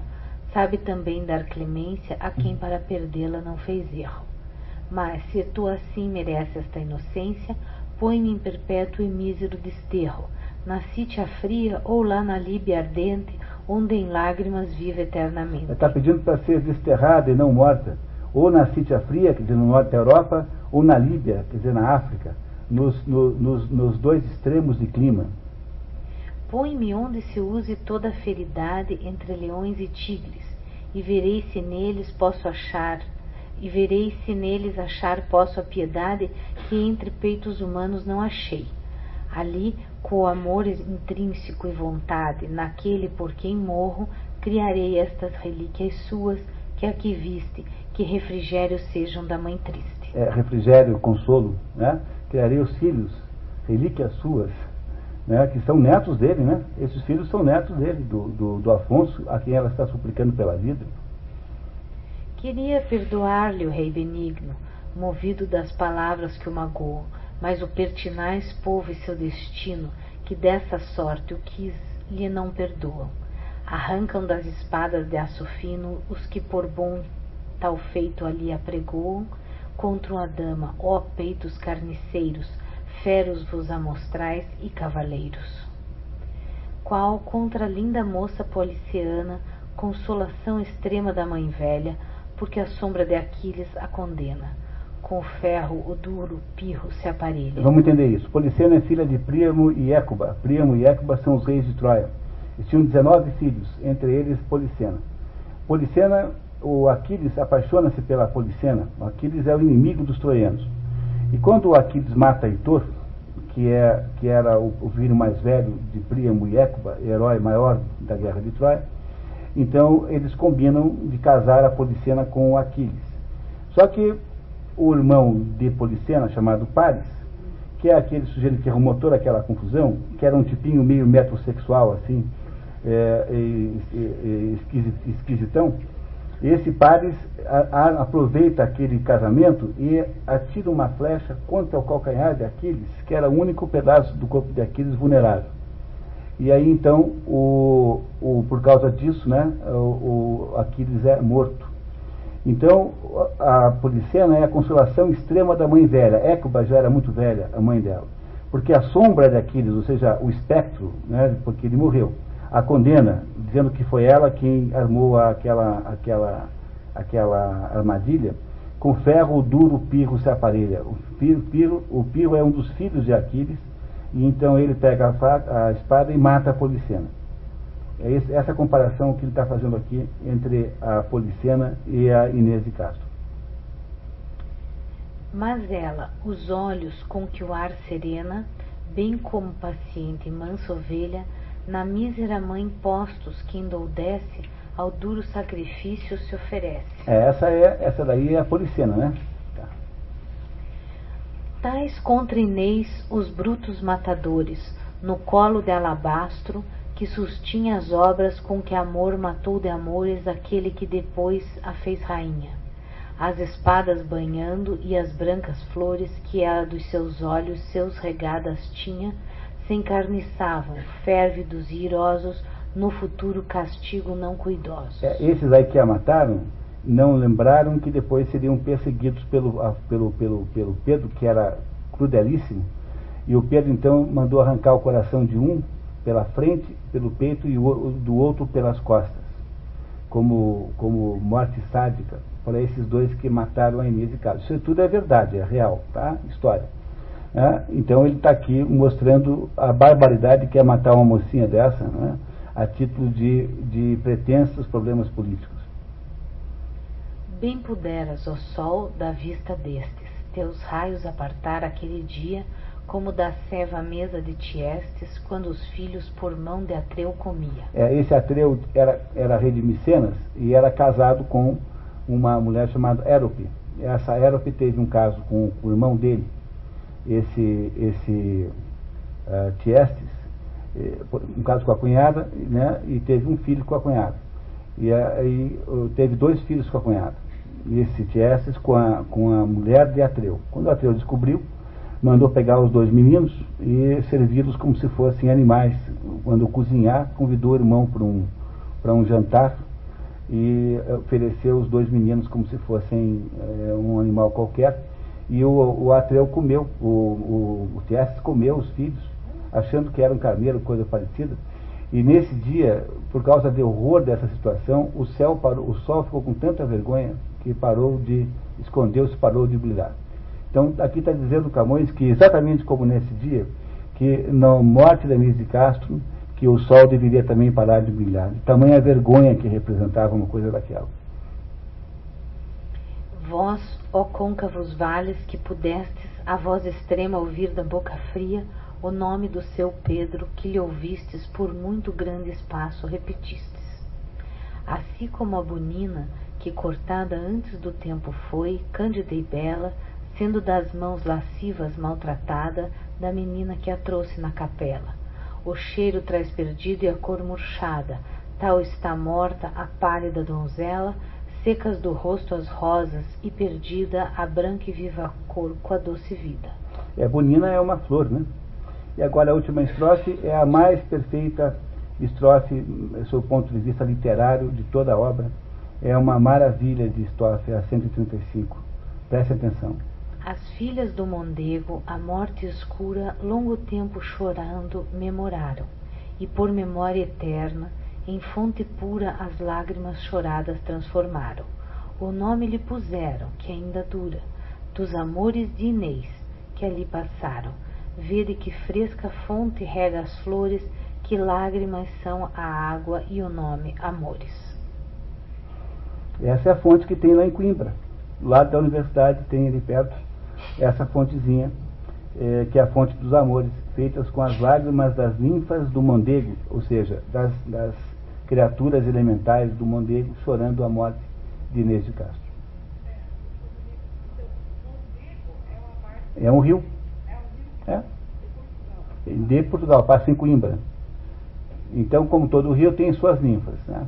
sabe também dar clemência a quem para perdê-la não fez erro. Mas, se tu assim mereces esta inocência, põe-me em perpétuo e mísero desterro, na Sítia fria ou lá na Líbia ardente, onde em lágrimas vive eternamente. Está pedindo para ser desterrada e não morta, ou na Sítia fria, quer dizer, no norte da Europa, ou na Líbia, quer dizer, na África, nos dois extremos de clima. Põe-me onde se use toda a feridade entre leões e tigres, e verei se neles achar posso a piedade que entre peitos humanos não achei. Ali, com o amor intrínseco e vontade, naquele por quem morro, criarei estas relíquias suas, que aqui viste, que refrigério sejam da mãe triste. Refrigério, consolo, né? Criarei os filhos, relíquias suas, né? Que são netos dele, né? Esses filhos são netos dele, do Afonso, a quem ela está suplicando pela vida. Queria perdoar-lhe o rei benigno, movido das palavras que o magoam, mas o pertinaz povo e seu destino, que dessa sorte o quis, lhe não perdoam. Arrancam das espadas de aço fino os que por bom tal feito ali apregoam, contra uma dama, ó peitos carniceiros, feros vos amostrais e cavaleiros. Qual contra a linda moça policiana, consolação extrema da mãe velha, porque a sombra de Aquiles a condena, com o ferro o duro pirro se aparelha. Vamos entender isso. Policena é filha de Príamo e Écuba. Príamo e Écuba são os reis de Troia. Eles tinham 19 filhos, entre eles Policena. Policena, o Aquiles apaixona-se pela Policena. O Aquiles é o inimigo dos troianos. E quando o Aquiles mata Heitor, que era o filho mais velho de Príamo e Écuba, herói maior da guerra de Troia, então eles combinam de casar a Policena com o Aquiles. Só que o irmão de Policena, chamado Paris, que é aquele sujeito que arrumou toda aquela confusão, que era um tipinho meio metrosexual, assim, esquisitão, esse Paris aproveita aquele casamento e atira uma flecha contra o calcanhar de Aquiles, que era o único pedaço do corpo de Aquiles vulnerável. E aí então, por causa disso, né, o Aquiles é morto. Então, a Policena é a consolação extrema da mãe velha. Écuba já era muito velha, a mãe dela. Porque a sombra de Aquiles, ou seja, o espectro, né, porque ele morreu, a condena, dizendo que foi ela quem armou aquela armadilha, com ferro duro o pirro se aparelha. O pirro é um dos filhos de Aquiles, e então ele pega a espada e mata a Policena. É essa comparação que ele está fazendo aqui entre a Policena e a Inês de Castro. Mas ela, os olhos com que o ar serena, bem como paciente e mansa ovelha, na mísera mãe postos que endoudece, ao duro sacrifício se oferece. Essa daí é a Policena, né? Tá. Tais contra Inês os brutos matadores, no colo de alabastro, que sustinha as obras com que amor matou de amores aquele que depois a fez rainha. As espadas banhando e as brancas flores que ela dos seus olhos seus regadas tinha, se encarniçavam, férvidos e irosos, no futuro castigo não cuidosos. Esses aí que a mataram não lembraram que depois seriam perseguidos pelo Pedro, que era crudelíssimo, e o Pedro então mandou arrancar o coração de um pela frente, pelo peito, e do outro pelas costas, como morte sádica, para esses dois que mataram a Inês de Castro. Isso tudo é verdade, é real, tá? História. Então ele está aqui mostrando a barbaridade que é matar uma mocinha dessa, né? A título de pretensos problemas políticos. Bem puderas, ó sol, da vista destes, teus raios apartar aquele dia, como da ceva à mesa de Tiestes, quando os filhos por mão de Atreu comia. Esse Atreu era rei de Micenas e era casado com uma mulher chamada Érope. Essa Érope teve um caso com o irmão dele, Tiestes, um caso com a cunhada, né, e teve um filho com a cunhada. E aí teve 2 filhos com a cunhada. E esse Tiestes com a mulher de Atreu. Quando Atreu descobriu, mandou pegar os 2 meninos e servi-los como se fossem animais. Quando cozinhar, convidou o irmão para um jantar e ofereceu os 2 meninos como se fossem um animal qualquer. E o Atreu comeu, o Tiestes comeu os filhos, achando que era um carneiro, coisa parecida. E nesse dia, por causa do horror dessa situação, o sol ficou com tanta vergonha que parou de escondeu-se, parou de brilhar. Então aqui está dizendo Camões que exatamente como nesse dia, que na morte da Inês de Castro, que o sol deveria também parar de brilhar. De tamanha vergonha que representava uma coisa daquela. Vós, ó côncavos vales, que pudestes a voz extrema ouvir da boca fria o nome do seu Pedro, que lhe ouvistes por muito grande espaço repetistes. Assim como a Bonina, que cortada antes do tempo foi, cândida e bela, sendo das mãos lascivas maltratada da menina que a trouxe na capela. O cheiro traz perdido e a cor murchada, tal está morta a pálida donzela, secas do rosto as rosas e perdida a branca e viva cor com a doce vida. A Bonina é uma flor, né? E agora a última estrofe é a mais perfeita estrofe, sob o ponto de vista literário, de toda a obra. É uma maravilha de história, a 135. Preste atenção. As filhas do Mondego, a morte escura, longo tempo chorando, memoraram, e por memória eterna, em fonte pura as lágrimas choradas transformaram. O nome lhe puseram, que ainda dura, dos amores de Inês, que ali passaram. Vede que fresca fonte rega as flores, que lágrimas são a água e o nome amores. Essa é a fonte que tem lá em Coimbra. Do lado da universidade tem ali perto essa fontezinha, que é a fonte dos amores, feitas com as lágrimas das ninfas do Mondego, ou seja, das criaturas elementais do Mondego chorando a morte de Inês de Castro. É um rio. É. De Portugal, passa em Coimbra. Então, como todo rio, tem suas ninfas, né?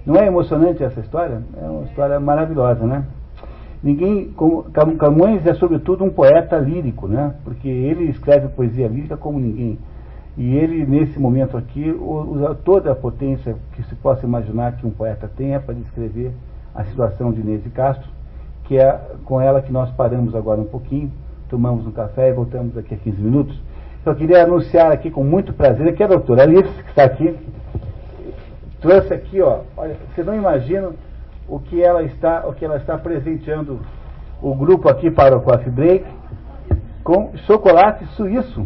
Não é emocionante essa história? É uma história maravilhosa, né? Camões é sobretudo um poeta lírico, né? Porque ele escreve poesia lírica como ninguém. E ele, nesse momento aqui, usa toda a potência que se possa imaginar que um poeta tenha para descrever a situação de Inês de Castro, que é com ela que nós paramos agora um pouquinho, tomamos um café e voltamos daqui a 15 minutos. Eu queria anunciar aqui com muito prazer que a doutora Alice, que está aqui, trouxe aqui, ó, olha, você não imagina o que ela está presenteando o grupo aqui para o Coffee Break com chocolate suíço.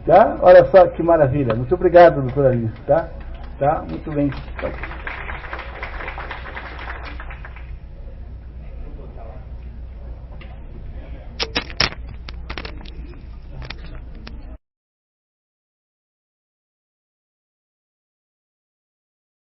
Tá? Olha só que maravilha. Muito obrigado, doutora Alice, tá? Tá? Muito bem.